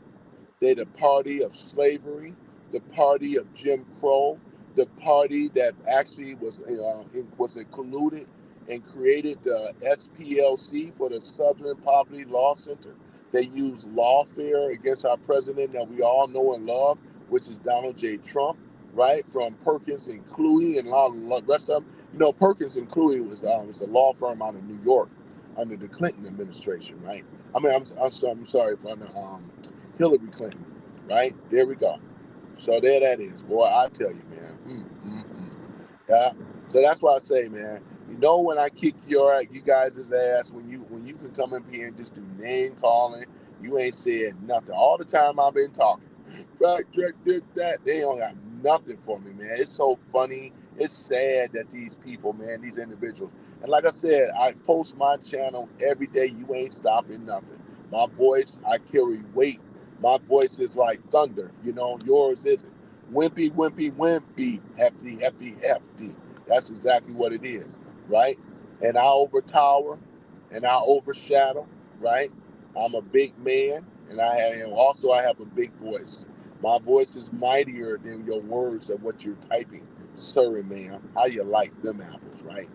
They're the party of slavery, the party of Jim Crow, the party that actually was colluded and created the SPLC for the Southern Poverty Law Center. They used lawfare against our president that we all know and love, which is Donald J. Trump, right? From Perkins and Coie and a lot of the rest of them. You know, Perkins and Coie was a law firm out of New York under the Clinton administration, right? I mean, I'm sorry from the Hillary Clinton, right? There we go. So there that is, boy. I tell you, man. Yeah. So that's why I say, man. You know when I kick you guys' ass when you can come up here and just do name calling. You ain't said nothing all the time I've been talking. Fact check this that they don't got nothing for me, man. It's so funny. It's sad that these people, man, these individuals. And like I said, I post my channel every day. You ain't stopping nothing. My voice, I carry weight. My voice is like thunder. You know, yours isn't. Wimpy, wimpy, wimpy, hefty, hefty, hefty. That's exactly what it is, right? And I overtower and I overshadow, right? I'm a big man and I have a big voice. My voice is mightier than your words of what you're typing. Sorry, ma'am. How you like them apples, right?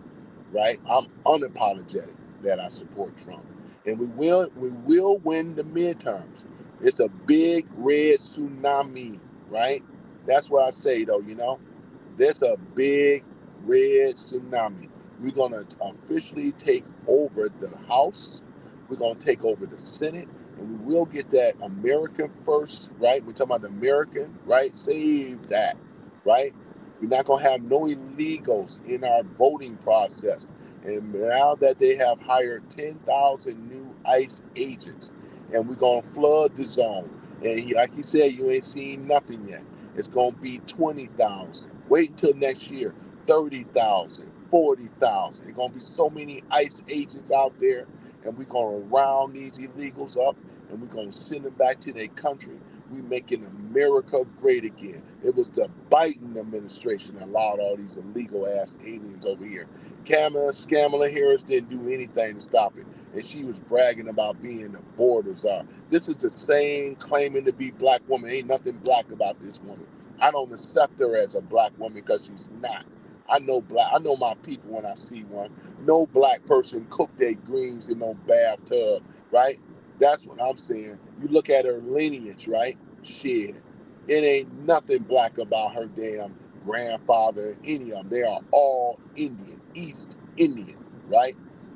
Right? I'm unapologetic that I support Trump. And we will win the midterms. It's a big red tsunami, right? That's what I say though, you know. There's a big red tsunami. We're gonna officially take over the House. We're gonna take over the Senate, and we will get that American first, right? We're talking about the American, right? Save that, right? We're not gonna have no illegals in our voting process. And now that they have hired 10,000 new ICE agents, and we're gonna flood the zone. And like you said, you ain't seen nothing yet. It's going to be 20,000. Wait until next year, 30,000, 40,000. There's going to be so many ICE agents out there, and we're going to round these illegals up, and we're going to send them back to their country. We making America great again. It was the Biden administration that allowed all these illegal ass aliens over here. Kamala Harris didn't do anything to stop it, and she was bragging about being the border czar. This is the same claiming to be black woman. Ain't nothing black about this woman. I don't accept her as a black woman because she's not. I know my people when I see one. No black person cook their greens in no bathtub, right? That's what I'm saying. You look at her lineage, right? Shit. It ain't nothing black about her damn grandfather, any of them. They are all Indian, East Indian, right?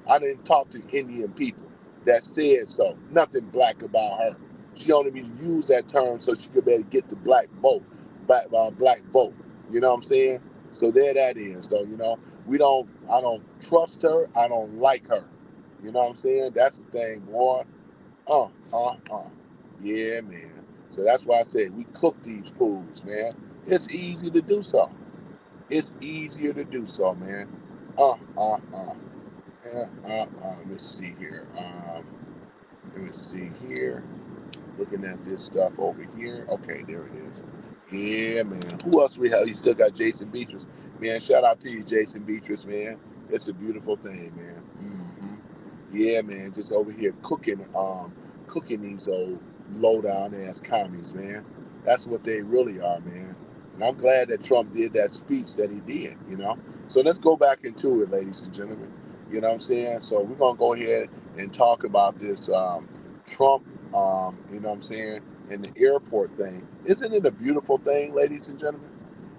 I didn't talk to Indian people that said so. Nothing black about her. She only used that term so she could better get the black vote, black vote. You know what I'm saying? So there that is. So I don't trust her. I don't like her. You know what I'm saying? That's the thing, boy. Uh, uh, uh. Yeah, man. So that's why I said we cook these foods, man. It's easy to do so. It's easier to do so, man. Uh, uh, uh. Let me see here. Let me see here. Looking at this stuff over here. Okay, there it is. Yeah, man. Who else we have? You still got Jason Beatrice. Man, shout out to you, Jason Beatrice, man. It's a beautiful thing, man. Yeah, man. Just over here cooking these old low down ass commies, man. That's what they really are, man. And I'm glad that Trump did that speech that he did, you know. So let's go back into it, ladies and gentlemen. You know what I'm saying? So we're gonna go ahead and talk about this Trump, you know what I'm saying, and the airport thing. Isn't it a beautiful thing, ladies and gentlemen?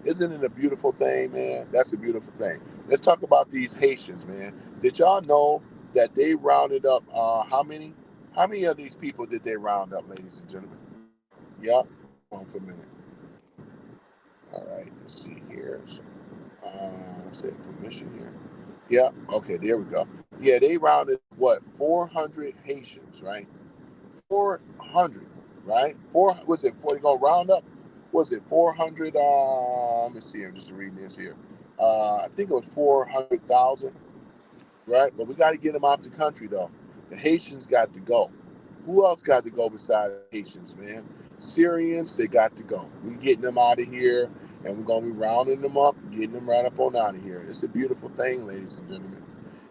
Isn't it a beautiful thing, man? That's a beautiful thing. Let's talk about these Haitians, man. Did y'all know that they rounded up. How many? How many of these people did they round up, ladies and gentlemen? Yep. Hold on for a minute. All right. Let's see here. Say permission here. Yeah. Okay. There we go. Yeah, they rounded what 400 Haitians, right? 400, right? Four was it? 40 gonna round up? Was it 400? Let me see. I'm just reading this here. I think it was 400,000, right? But we got to get them out the country though. The Haitians got to go. Who else got to go besides Haitians, man? Syrians, they got to go. We getting them out of here, and we're gonna be rounding them up, getting them right up on out of here. It's a beautiful thing, ladies and gentlemen.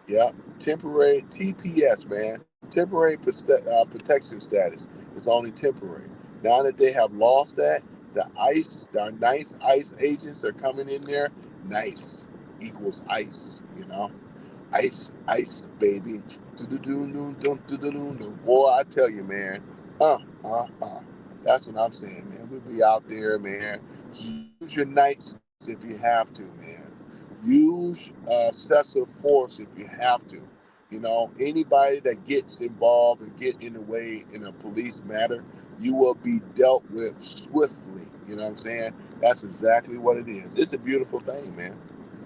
Yep, temporary TPS, man. Temporary protection status is only temporary. Now that they have lost that, the nice ICE agents are coming in there. Nice equals ice, you know. Ice, ice, baby. Boy, I tell you, man. Uh, uh, uh. That's what I'm saying, man. We'll be out there, man. Use your nights if you have to, man. Use excessive force if you have to. You know, anybody that gets involved and get in the way in a police matter, you will be dealt with swiftly. You know what I'm saying? That's exactly what it is. It's a beautiful thing, man.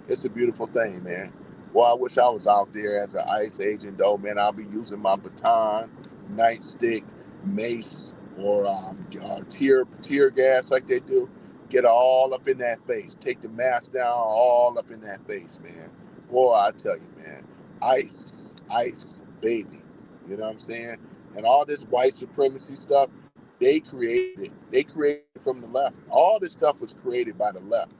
It's a beautiful thing, man. Well, I wish I was out there as an ICE agent, though, man. I'll be using my baton, nightstick, mace, or tear gas like they do. Get all up in that face. Take the mask down, all up in that face, man. Boy, I tell you, man. ICE, ICE, baby. You know what I'm saying? And all this white supremacy stuff, they created it. They created it from the left. All this stuff was created by the left.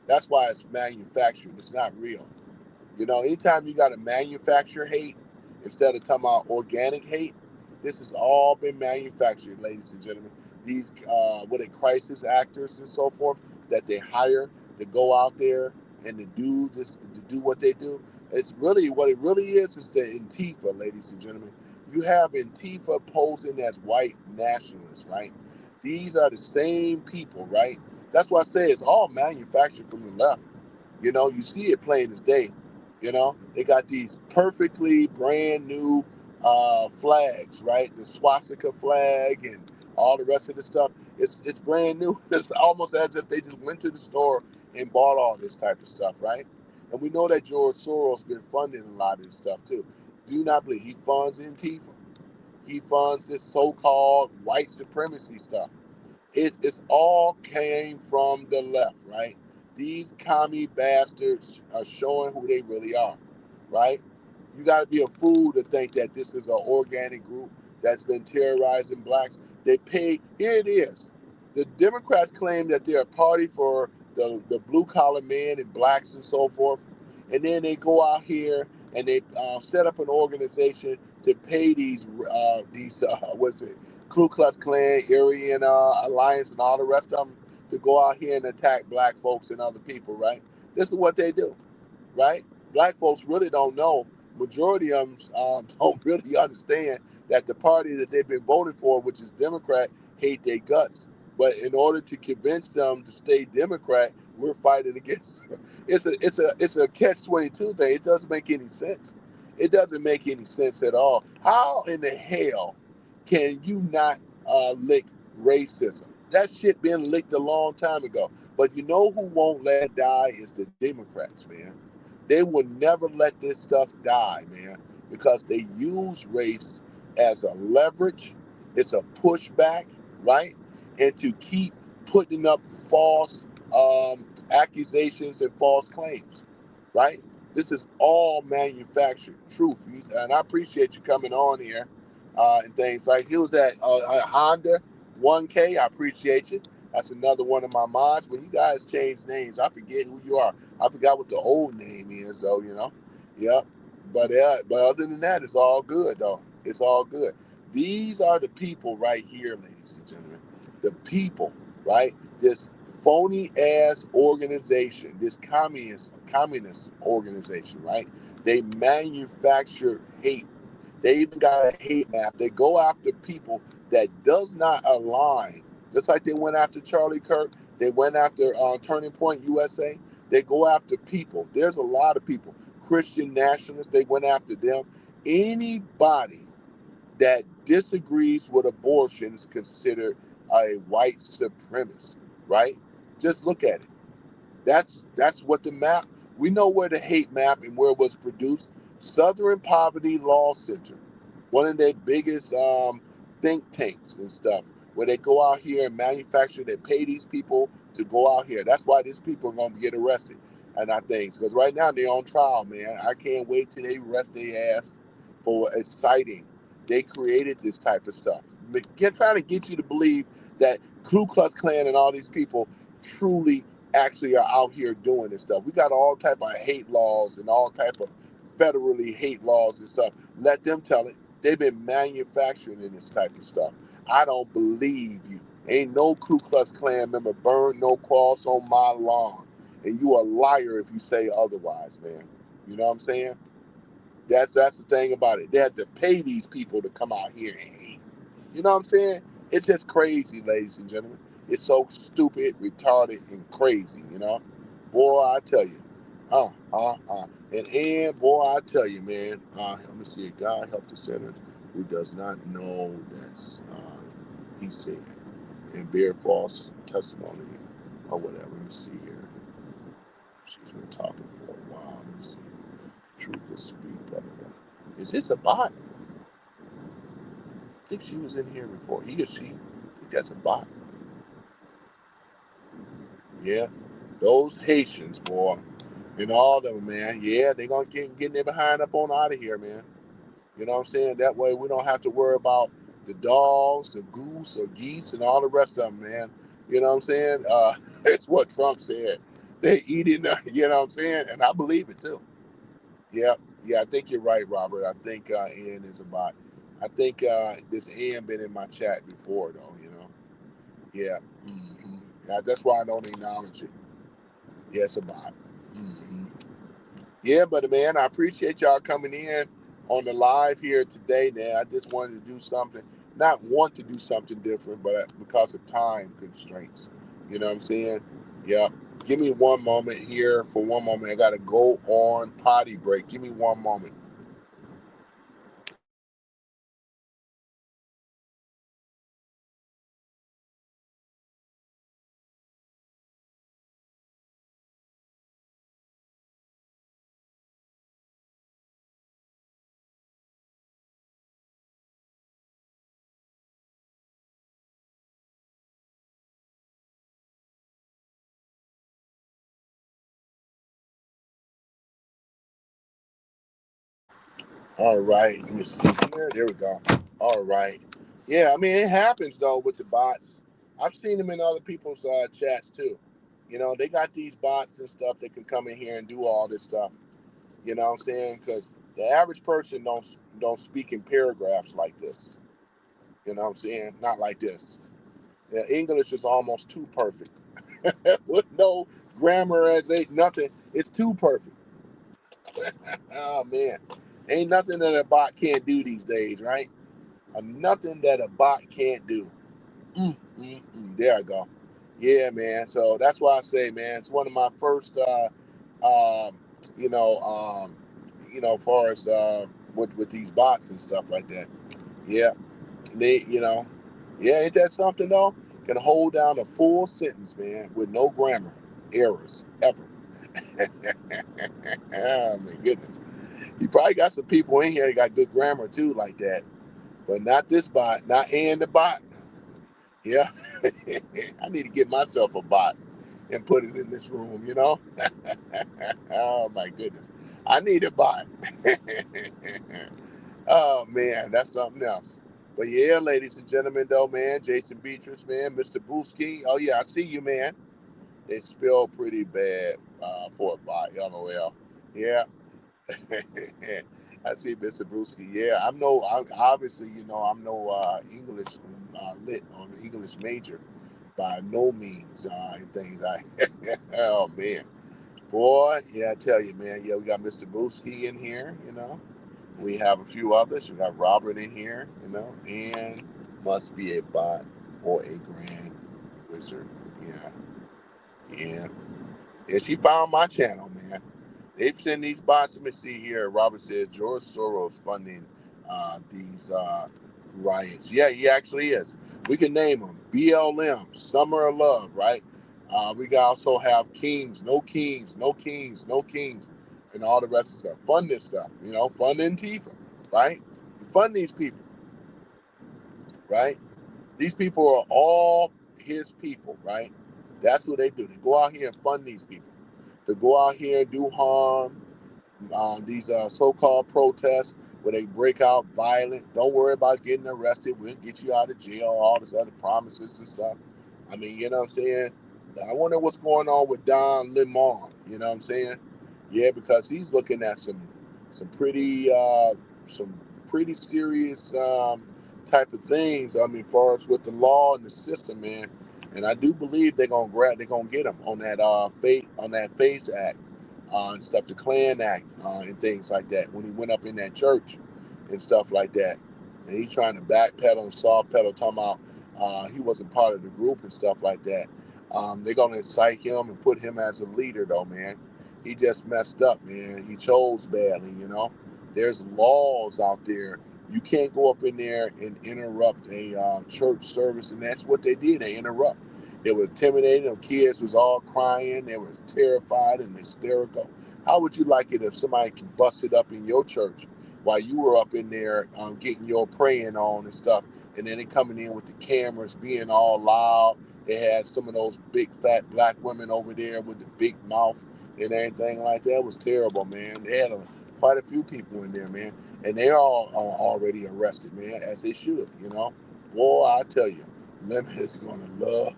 That's why it's manufactured. It's not real. You know, anytime you got to manufacture hate instead of talking about organic hate, this has all been manufactured, ladies and gentlemen. These, crisis actors and so forth that they hire to go out there and to do this, to do what they do. It's really, what it really is the Antifa, ladies and gentlemen. You have Antifa posing as white nationalists, right? These are the same people, right? That's why I say it's all manufactured from the left. You know, you see it plain as day. You know, they got these perfectly brand new flags, right? The swastika flag and all the rest of the stuff. It's brand new. It's almost as if they just went to the store and bought all this type of stuff, right? And we know that George Soros been funding a lot of this stuff too. Do not believe he funds Antifa. He funds this so-called white supremacy stuff. It's all came from the left, right? These commie bastards are showing who they really are, right? You got to be a fool to think that this is an organic group that's been terrorizing blacks. They pay. Here it is. The Democrats claim that they're a party for the blue collar men and blacks and so forth, and then they go out here and they set up an organization to pay these what's it, Ku Klux Klan, Aryan Alliance, and all the rest of them to go out here and attack black folks and other people, right? This is what they do, right? Black folks really don't know. Majority of them don't really understand that the party that they've been voting for, which is Democrat, hate their guts. But in order to convince them to stay Democrat, we're fighting against them. It's a catch-22 thing. It doesn't make any sense. It doesn't make any sense at all. How in the hell can you not lick racism? That shit been licked a long time ago. But you know who won't let it die is the Democrats, man. They will never let this stuff die, man, because they use race as a leverage. It's a pushback, right? And to keep putting up false accusations and false claims, right? This is all manufactured truth. And I appreciate you coming on here and things like he was at Honda 1K. I appreciate you. That's another one of my mods. When you guys change names, I forget who you are. I forgot what the old name is, though. You know, yep. But other than that, it's all good, though. It's all good. These are the people right here, ladies and gentlemen. The people, right? This phony ass organization, this communist organization, right? They manufacture hate. They even got a hate map. They go after people that does not align. Just like they went after Charlie Kirk, they went after Turning Point USA. They go after people. There's a lot of people, Christian nationalists. They went after them. Anybody that disagrees with abortion is considered a white supremacist, right? Just look at it. That's what the map. We know where the hate map and where it was produced. Southern Poverty Law Center, one of their biggest think tanks and stuff, where they go out here and manufacture. They pay these people to go out here. That's why these people are gonna get arrested and I think because right now they're on trial, man. I can't wait till they arrest their ass for inciting. They created this type of stuff. Trying to get you to believe that Ku Klux Klan and all these people truly actually are out here doing this stuff. We got all type of hate laws and all type of federally hate laws and stuff. Let them tell it. They've been manufacturing this type of stuff. I don't believe you. Ain't no Ku Klux Klan member burned no cross on my lawn. And you a liar if you say otherwise, man. You know what I'm saying? That's the thing about it. They have to pay these people to come out here and hate. You know what I'm saying? It's just crazy, ladies and gentlemen. It's so stupid, retarded, and crazy, you know? Boy, I tell you. And boy, I tell you, man, let me see. God help the sinner who does not know that he said and bear false testimony or whatever. Let me see here. She's been talking for a while. Let me see. Truth will speak, blah, blah, blah. Is this a bot? I think she was in here before. He or she. I think that's a bot. Yeah. Those Haitians, boy. And all of them, man. Yeah, they're going to get their behind up on out of here, man. You know what I'm saying? That way we don't have to worry about the dogs, the goose or geese, and all the rest of them, man. You know what I'm saying? It's what Trump said. They eating, you know what I'm saying? And I believe it, too. Yeah, yeah, I think you're right, Robert. I think Ian is a bot. I think this Ian been in my chat before, though. You know. Yeah. Yeah, that's why I don't acknowledge it. Yeah, it's a bot. Yeah, but man, I appreciate y'all coming in on the live here today, man. I just wanted to do something, not want to do something different, but because of time constraints. You know what I'm saying? Yeah. Give me one moment here. For one moment, I got to go on potty break. Give me one moment. All right, let me see here. There we go. All right. Yeah, I mean, it happens, though, with the bots. I've seen them in other people's chats, too. You know, they got these bots and stuff that can come in here and do all this stuff. You know what I'm saying? Because the average person don't speak in paragraphs like this. You know what I'm saying? Not like this. Yeah, English is almost too perfect. With no grammar as a nothing. It's too perfect. Oh, man. Ain't nothing that a bot can't do these days, right? Nothing that a bot can't do. There I go. Yeah, man. So that's why I say, man, it's one of my first, um, you know, um, as far as with these bots and stuff like that. Yeah, they, yeah, ain't that something though? Can hold down a full sentence, man, with no grammar errors ever. Oh my goodness. You probably got some people in here that got good grammar too, like that. But not this bot, not and the bot. Yeah. I need to get myself a bot and put it in this room, you know? Oh my goodness. I need a bot. Oh man, that's something else. But yeah, ladies and gentlemen, though, man, Jason Beatrice, man, Mr. Booski. Oh yeah, I see you, man. They spell pretty bad for a bot, LOL. Yeah. I see Mr. Brewski. Yeah, obviously, I'm no English lit on the English major by no means. And things oh man, boy, yeah, I tell you, man. Yeah, we got Mr. Brewski in here. We have a few others. We got Robert in here. And must be a bot or a grand wizard. Yeah, yeah, yeah. She found my channel, man. They've sent these bonds. Let me see here. Robert says George Soros funding these riots. Yeah, he actually is. We can name them: BLM, Summer of Love, right? We can also have Kings, no Kings, no Kings, no Kings, and all the rest of stuff. Fund this stuff, fund Antifa, right? Fund these people, right? These people are all his people, right? That's what they do. They go out here and fund these people. They go out here and do harm. These so-called protests where they break out violent. Don't worry about getting arrested. We'll get you out of jail. All this other promises and stuff. I mean, you know what I'm saying? I wonder what's going on with Don Lemon. You know what I'm saying? Yeah, because he's looking at some pretty some pretty serious type of things. I mean, far as with the law and the system, man. And I do believe they're gonna get him on that FACE Act and stuff, the Klan Act and things like that. When he went up in that church and stuff like that, and he's trying to backpedal and soft pedal, talking about he wasn't part of the group and stuff like that. They're gonna incite him and put him as a leader, though, man. He just messed up, man. He chose badly, There's laws out there. You can't go up in there and interrupt a church service, and that's what they did. They interrupt. They were intimidating. The kids was all crying. They were terrified and hysterical. How would you like it if somebody busted up in your church while you were up in there getting your praying on and stuff, and then they coming in with the cameras, being all loud. They had some of those big fat black women over there with the big mouth and everything like that. It was terrible, man. They had quite a few people in there, man, and they're all already arrested, man, as they should. Boy, I tell you, Lemon is gonna love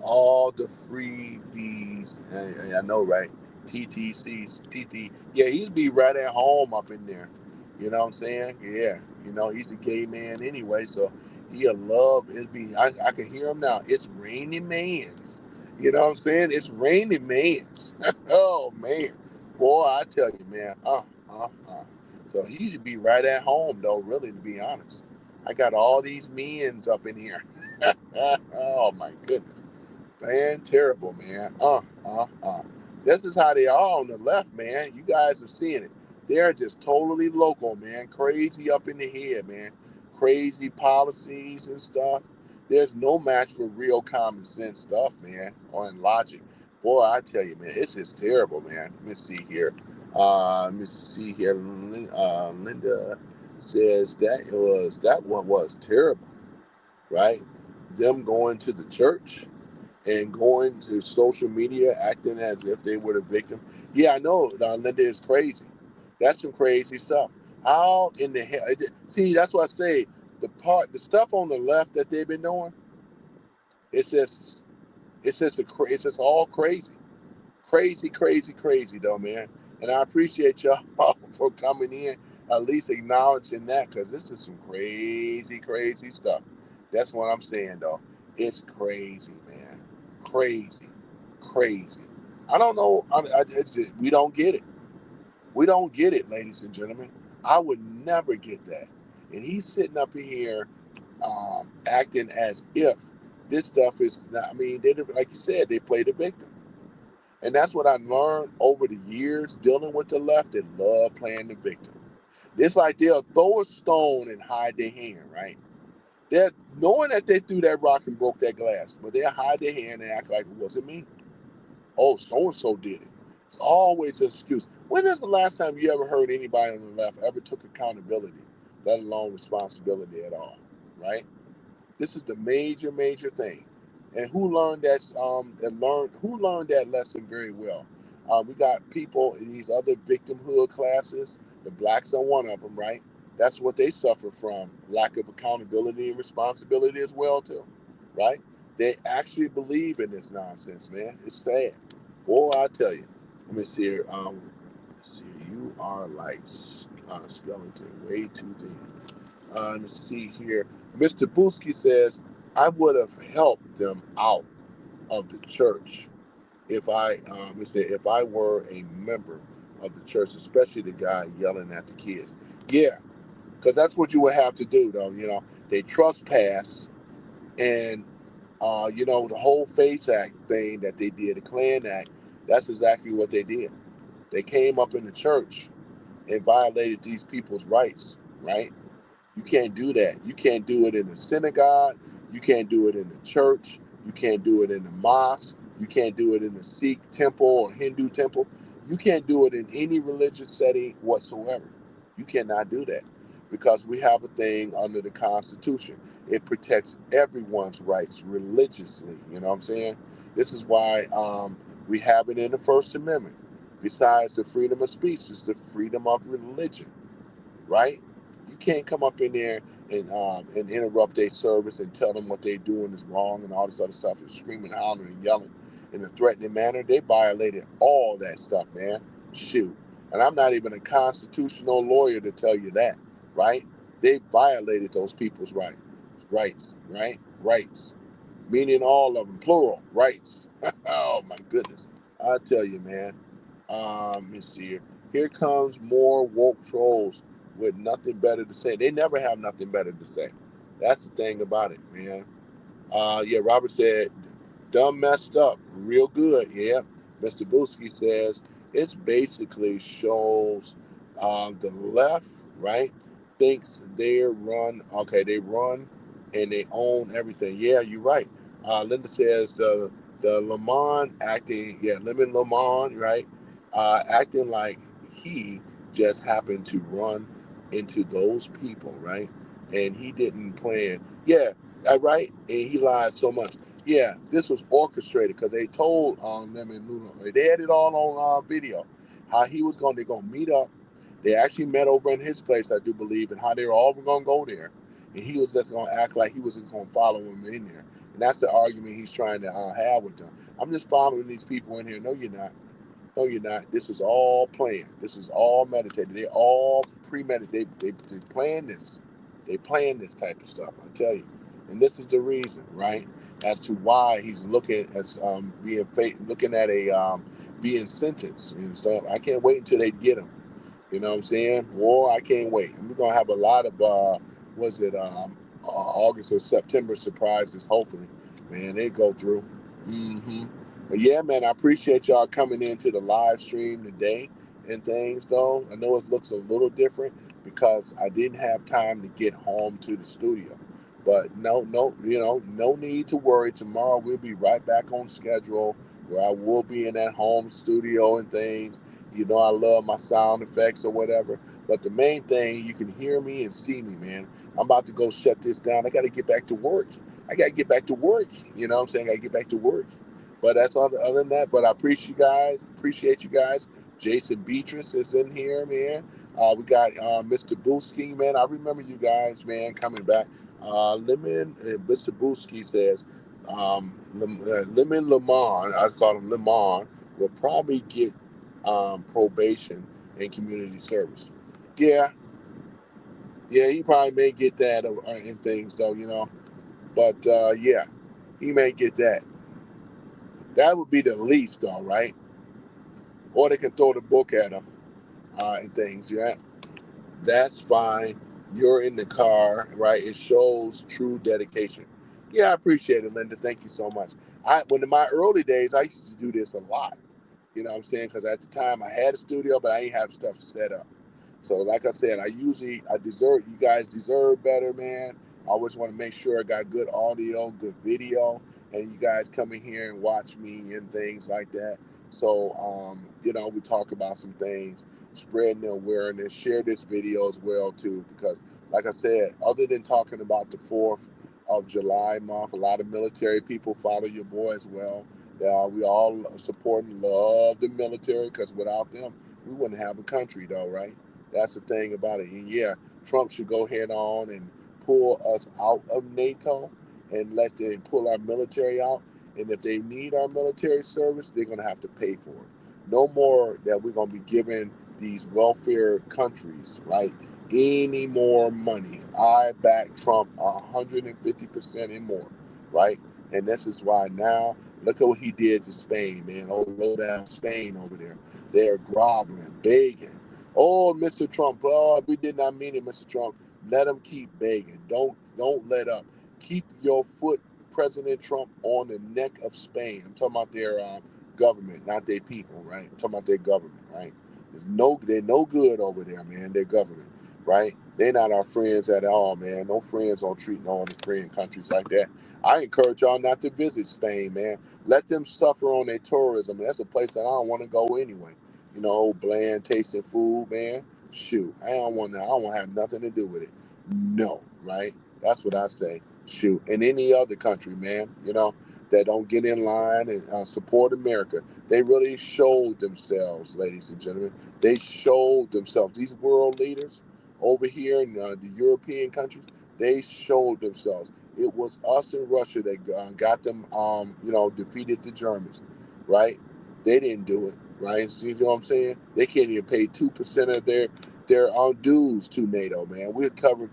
all the freebies. I know, right? TTCs, TT. Yeah, he'd be right at home up in there. You know what I'm saying? Yeah. He's a gay man anyway, so he'll love it. I can hear him now. It's Raining Mans. You know what I'm saying? It's Raining Mans. Oh man. Boy, I tell you, man. So he should be right at home though, really, to be honest. I got all these men's up in here. Oh my goodness. Man, terrible, man. This is how they are on the left, man. You guys are seeing it. They're just totally local, man. Crazy up in the head, man. Crazy policies and stuff. There's no match for real common sense stuff, man, on logic. Boy, I tell you, man, it's just terrible, man. Let me see here. Linda says that one was terrible, right? Them going to the church and going to social media acting as if they were the victim. Yeah, I know. Linda is crazy. That's some crazy stuff. How in the hell? See, that's what I say. The stuff on the left that they've been doing, it's just, it's just all crazy, crazy, crazy, crazy, though, man. And I appreciate y'all for coming in, at least acknowledging that, because this is some crazy, crazy stuff. That's what I'm saying, though. It's crazy, man. Crazy, crazy. I don't know. We don't get it. We don't get it, ladies and gentlemen. I would never get that. And he's sitting up here acting as if this stuff is not. I mean, like you said, they play the victim. And that's what I learned over the years dealing with the left. They love playing the victim. It's like they'll throw a stone and hide their hand, right? They're knowing that they threw that rock and broke that glass, but they'll hide their hand and act like it wasn't me. Oh, so and so did it. It's always an excuse. When is the last time you ever heard anybody on the left ever took accountability, let alone responsibility at all? Right? This is the major, major thing. And who learned that? Who learned that lesson very well? We got people in these other victimhood classes. The blacks are one of them, right? That's what they suffer from: lack of accountability and responsibility as well, too, right? They actually believe in this nonsense, man. It's sad. Boy, I tell you. Let me see here. Let's see. You are like skeleton, way too thin. Let's see here. Mr. Booski says, I would have helped them out of the church if I were a member of the church, especially the guy yelling at the kids. Yeah, because that's what you would have to do, though. They trespass, and the whole FACE Act thing that they did, the Klan Act, that's exactly what they did. They came up in the church and violated these people's rights, right? You can't do that. You can't do it in the synagogue. You can't do it in the church. You can't do it in the mosque. You can't do it in the Sikh temple or Hindu temple. You can't do it in any religious setting whatsoever. You cannot do that because we have a thing under the Constitution. It protects everyone's rights religiously. You know what I'm saying? This is why we have it in the First Amendment. Besides the freedom of speech, it's the freedom of religion, right? You can't come up in there and interrupt their service and tell them what they're doing is wrong and all this other stuff and screaming, hollering, and yelling in a threatening manner. They violated all that stuff, man. Shoot. And I'm not even a constitutional lawyer to tell you that, right? They violated those people's rights, right? Rights. Meaning all of them, plural, rights. Oh my goodness. I tell you, man. Let me see here. Here comes more woke trolls with nothing better to say. They never have nothing better to say. That's the thing about it, man. Yeah, Robert said, dumb messed up, real good. Yeah. Mr. Booski says, it's basically shows the left, right, thinks they run, okay, they run and they own everything. Yeah, you're right. Linda says, the Lamont acting, yeah, Lemon Lamont, right, acting like he just happened to run into those people, right? And he didn't plan. Yeah, right? And he lied so much. Yeah, this was orchestrated because they told them and Luna, they had it all on video, how he was going, they're going to meet up. They actually met over in his place, I do believe, and how they were all going to go there. And he was just going to act like he wasn't going to follow him in there. And that's the argument he's trying to have with them. I'm just following these people in here. No, you're not. No, you're not. This was all planned. This was all meditated. They all premeditated. They planned this. They planned this type of stuff. I tell you. And this is the reason, right, as to why he's looking as looking at a being sentenced and stuff. I can't wait until they get him. You know what I'm saying? Boy, I can't wait. And we're gonna have a lot of August or September surprises. Hopefully, man, they go through. But yeah, man, I appreciate y'all coming into the live stream today and things. Though I know it looks a little different because I didn't have time to get home to the studio. But no, no need to worry. Tomorrow we'll be right back on schedule where I will be in that home studio and things. You know, I love my sound effects or whatever. But the main thing, you can hear me and see me, man. I'm about to go shut this down. I got to get back to work. I got to get back to work. You know what I'm saying? I got to get back to work. But that's all. Other than that, but I appreciate you guys. Appreciate you guys. Jason Beatrice is in here, man. We got Mr. Booski, man. I remember you guys, man, coming back. Mr. Booski says, Lemon Lamont, I call him Lemon, will probably get probation and community service. Yeah, yeah, he probably may get that in things, though, you know. But yeah, he may get that. That would be the least, though, right? Or they can throw the book at him and things, yeah. That's fine. You're in the car, right? It shows true dedication. Yeah, I appreciate it, Linda. Thank you so much. When in my early days, I used to do this a lot. You know what I'm saying? Because at the time I had a studio, but I ain't have stuff set up. So like I said, you guys deserve better, man. I always want to make sure I got good audio, good video, and you guys come in here and watch me and things like that. So, we talk about some things, spreading the awareness, share this video as well too, because like I said, other than talking about the 4th of July month, a lot of military people follow your boy as well. We all support and love the military because without them, we wouldn't have a country though, right? That's the thing about it. And yeah, Trump should go head on and pull us out of NATO and let them pull our military out. And if they need our military service, they're going to have to pay for it. No more that we're going to be giving these welfare countries, right, any more money. I back Trump 150% and more, right? And this is why now, look at what he did to Spain, man. Oh, low down Spain over there. They're groveling, begging. Oh, Mr. Trump, oh, we did not mean it, Mr. Trump. Let them keep begging. Don't let up. Keep your foot, President Trump, on the neck of Spain. I'm talking about government, not their people, right? I'm talking about their government, right? They're no good over there, man. Their government, right? They're not our friends at all, man. No friends don't treat no other friend countries like that. I encourage y'all not to visit Spain, man. Let them suffer on their tourism. That's a place that I don't want to go anyway. You know, bland tasting food, man. Shoot, I don't want to. I don't want to have nothing to do with it. No, right? That's what I say. Shoot, in any other country, man, you know, that don't get in line and support America, they really showed themselves, ladies and gentlemen. They showed themselves. These world leaders over here in the European countries, they showed themselves. It was us and Russia that got them, defeated the Germans, right? They didn't do it, right? So you know what I'm saying? They can't even pay 2% of their dues to NATO, man. We're covering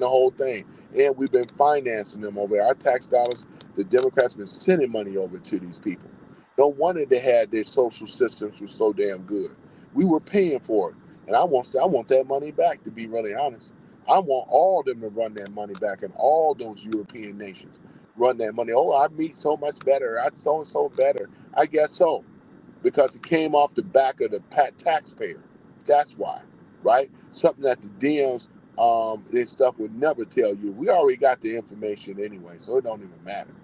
the whole thing, and we've been financing them over there. Our tax dollars, the Democrats been sending money over to these people. No wonder they had their social systems were so damn good. We were paying for it, and I want that money back. To be really honest, I want all of them to run that money back, and all those European nations run that money. Oh, I meet so much better. I so and so better. I guess so, because it came off the back of the taxpayer. That's why, right? Something that the Dems and stuff would never tell you. We already got the information anyway, so it don't even matter.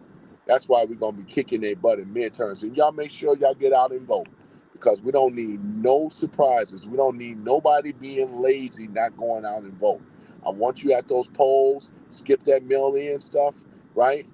That's why we're gonna be kicking their butt in midterms. And y'all make sure y'all get out and vote, because we don't need no surprises. We don't need nobody being lazy, not going out and vote. I want you at those polls. Skip that mail-in stuff, right?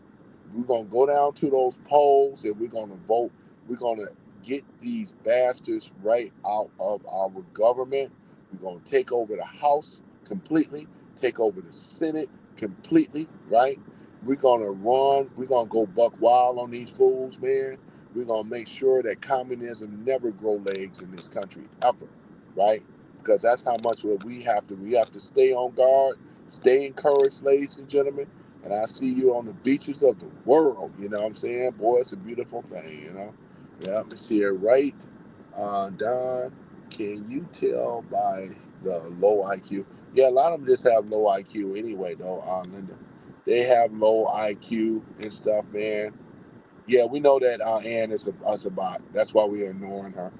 We're gonna go down to those polls and we're gonna vote. We're gonna get these bastards right out of our government. We're gonna take over the House completely, take over the Senate completely, right? We're gonna run. We're gonna go buck wild on these fools, man. We're gonna make sure that communism never grow legs in this country ever, right? Because that's how much we have to. We have to stay on guard, stay encouraged, ladies and gentlemen. And I see you on the beaches of the world. You know what I'm saying? Boy, it's a beautiful thing, you know? Yeah, let's see here. Right, Don, can you tell by the low IQ? Yeah, a lot of them just have low IQ anyway, though, Linda. They have low IQ and stuff, man. Yeah, we know that Ann is a bot. That's why we're ignoring her.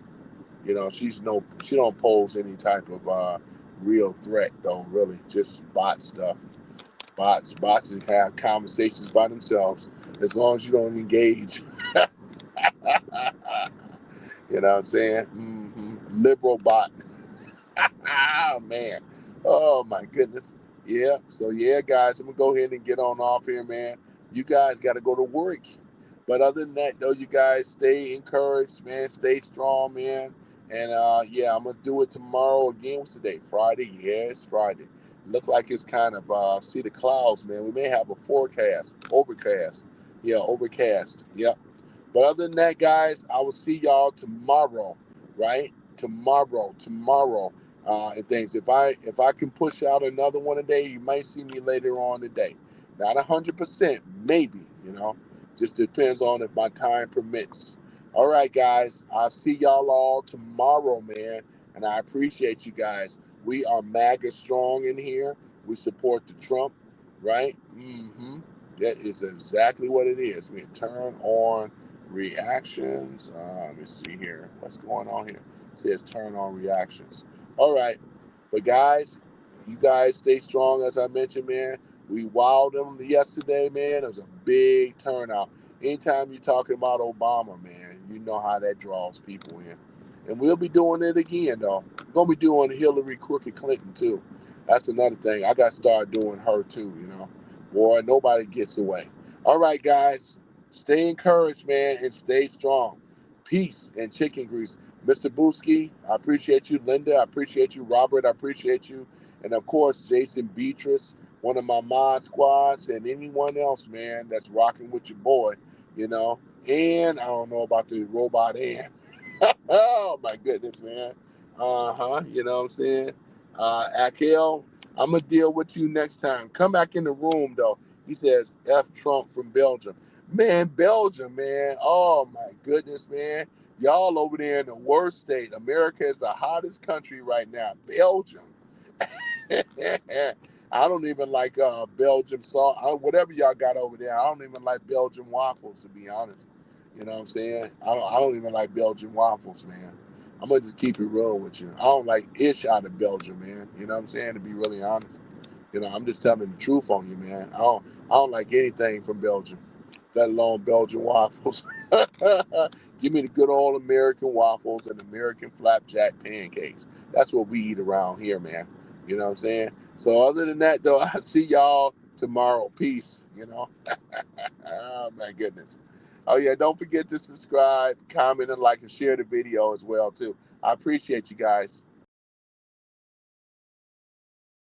You know, she don't pose any type of real threat, though, really. Just bot stuff. Bots can have conversations by themselves as long as you don't engage. You know what I'm saying? Liberal bot. Oh man. Oh my goodness. Yeah. So yeah, guys, I'm gonna go ahead and get on off here, man. You guys got to go to work. But other than that, though, you guys stay encouraged, man. Stay strong, man. And yeah, I'm gonna do it tomorrow again. What's today? Friday. Yeah, it's Friday. Look like it's kind of see the clouds, man. We may have a forecast, overcast. Yeah, overcast. Yep. But other than that, guys, I will see y'all tomorrow, right? Tomorrow. And things. If I can push out another one today, you might see me later on today. Not 100%, maybe. You know, just depends on if my time permits. All right, guys. I'll see y'all all tomorrow, man. And I appreciate you guys. We are MAGA strong in here. We support the Trump, right? That is exactly what it is. We turn on reactions. Let me see here. What's going on here? It says turn on reactions. All right. But guys, you guys stay strong, as I mentioned, man. We wowed them yesterday, man. It was a big turnout. Anytime you're talking about Obama, man, you know how that draws people in. And we'll be doing it again, though. We're going to be doing Hillary Crooked Clinton, too. That's another thing. I got to start doing her, too, you know. Boy, nobody gets away. All right, guys. Stay encouraged, man, and stay strong. Peace and chicken grease. Mr. Booski, I appreciate you. Linda, I appreciate you. Robert, I appreciate you. And of course, Jason Beatrice, one of my mod squads, and anyone else, man, that's rocking with your boy, you know. And I don't know about the robot Ann. Oh my goodness, man. You know what I'm saying? Akel, I'm gonna deal with you next time. Come back in the room though. He says F Trump from Belgium. Man, Belgium, man. Oh my goodness, man. Y'all over there in the worst state. America is the hottest country right now. Belgium. I don't even like Belgium salt. Whatever y'all got over there, I don't even like Belgian waffles, to be honest. You know what I'm saying? I don't even like Belgian waffles, man. I'm gonna just keep it real with you. I don't like ish out of Belgium, man. You know what I'm saying? To be really honest, I'm just telling the truth on you, man. I don't like anything from Belgium, let alone Belgian waffles. Give me the good old American waffles and American flapjack pancakes. That's what we eat around here, man. You know what I'm saying? So other than that, though, I see y'all tomorrow. Peace. Oh my goodness. Oh yeah, don't forget to subscribe, comment, and like, and share the video as well too. I appreciate you guys.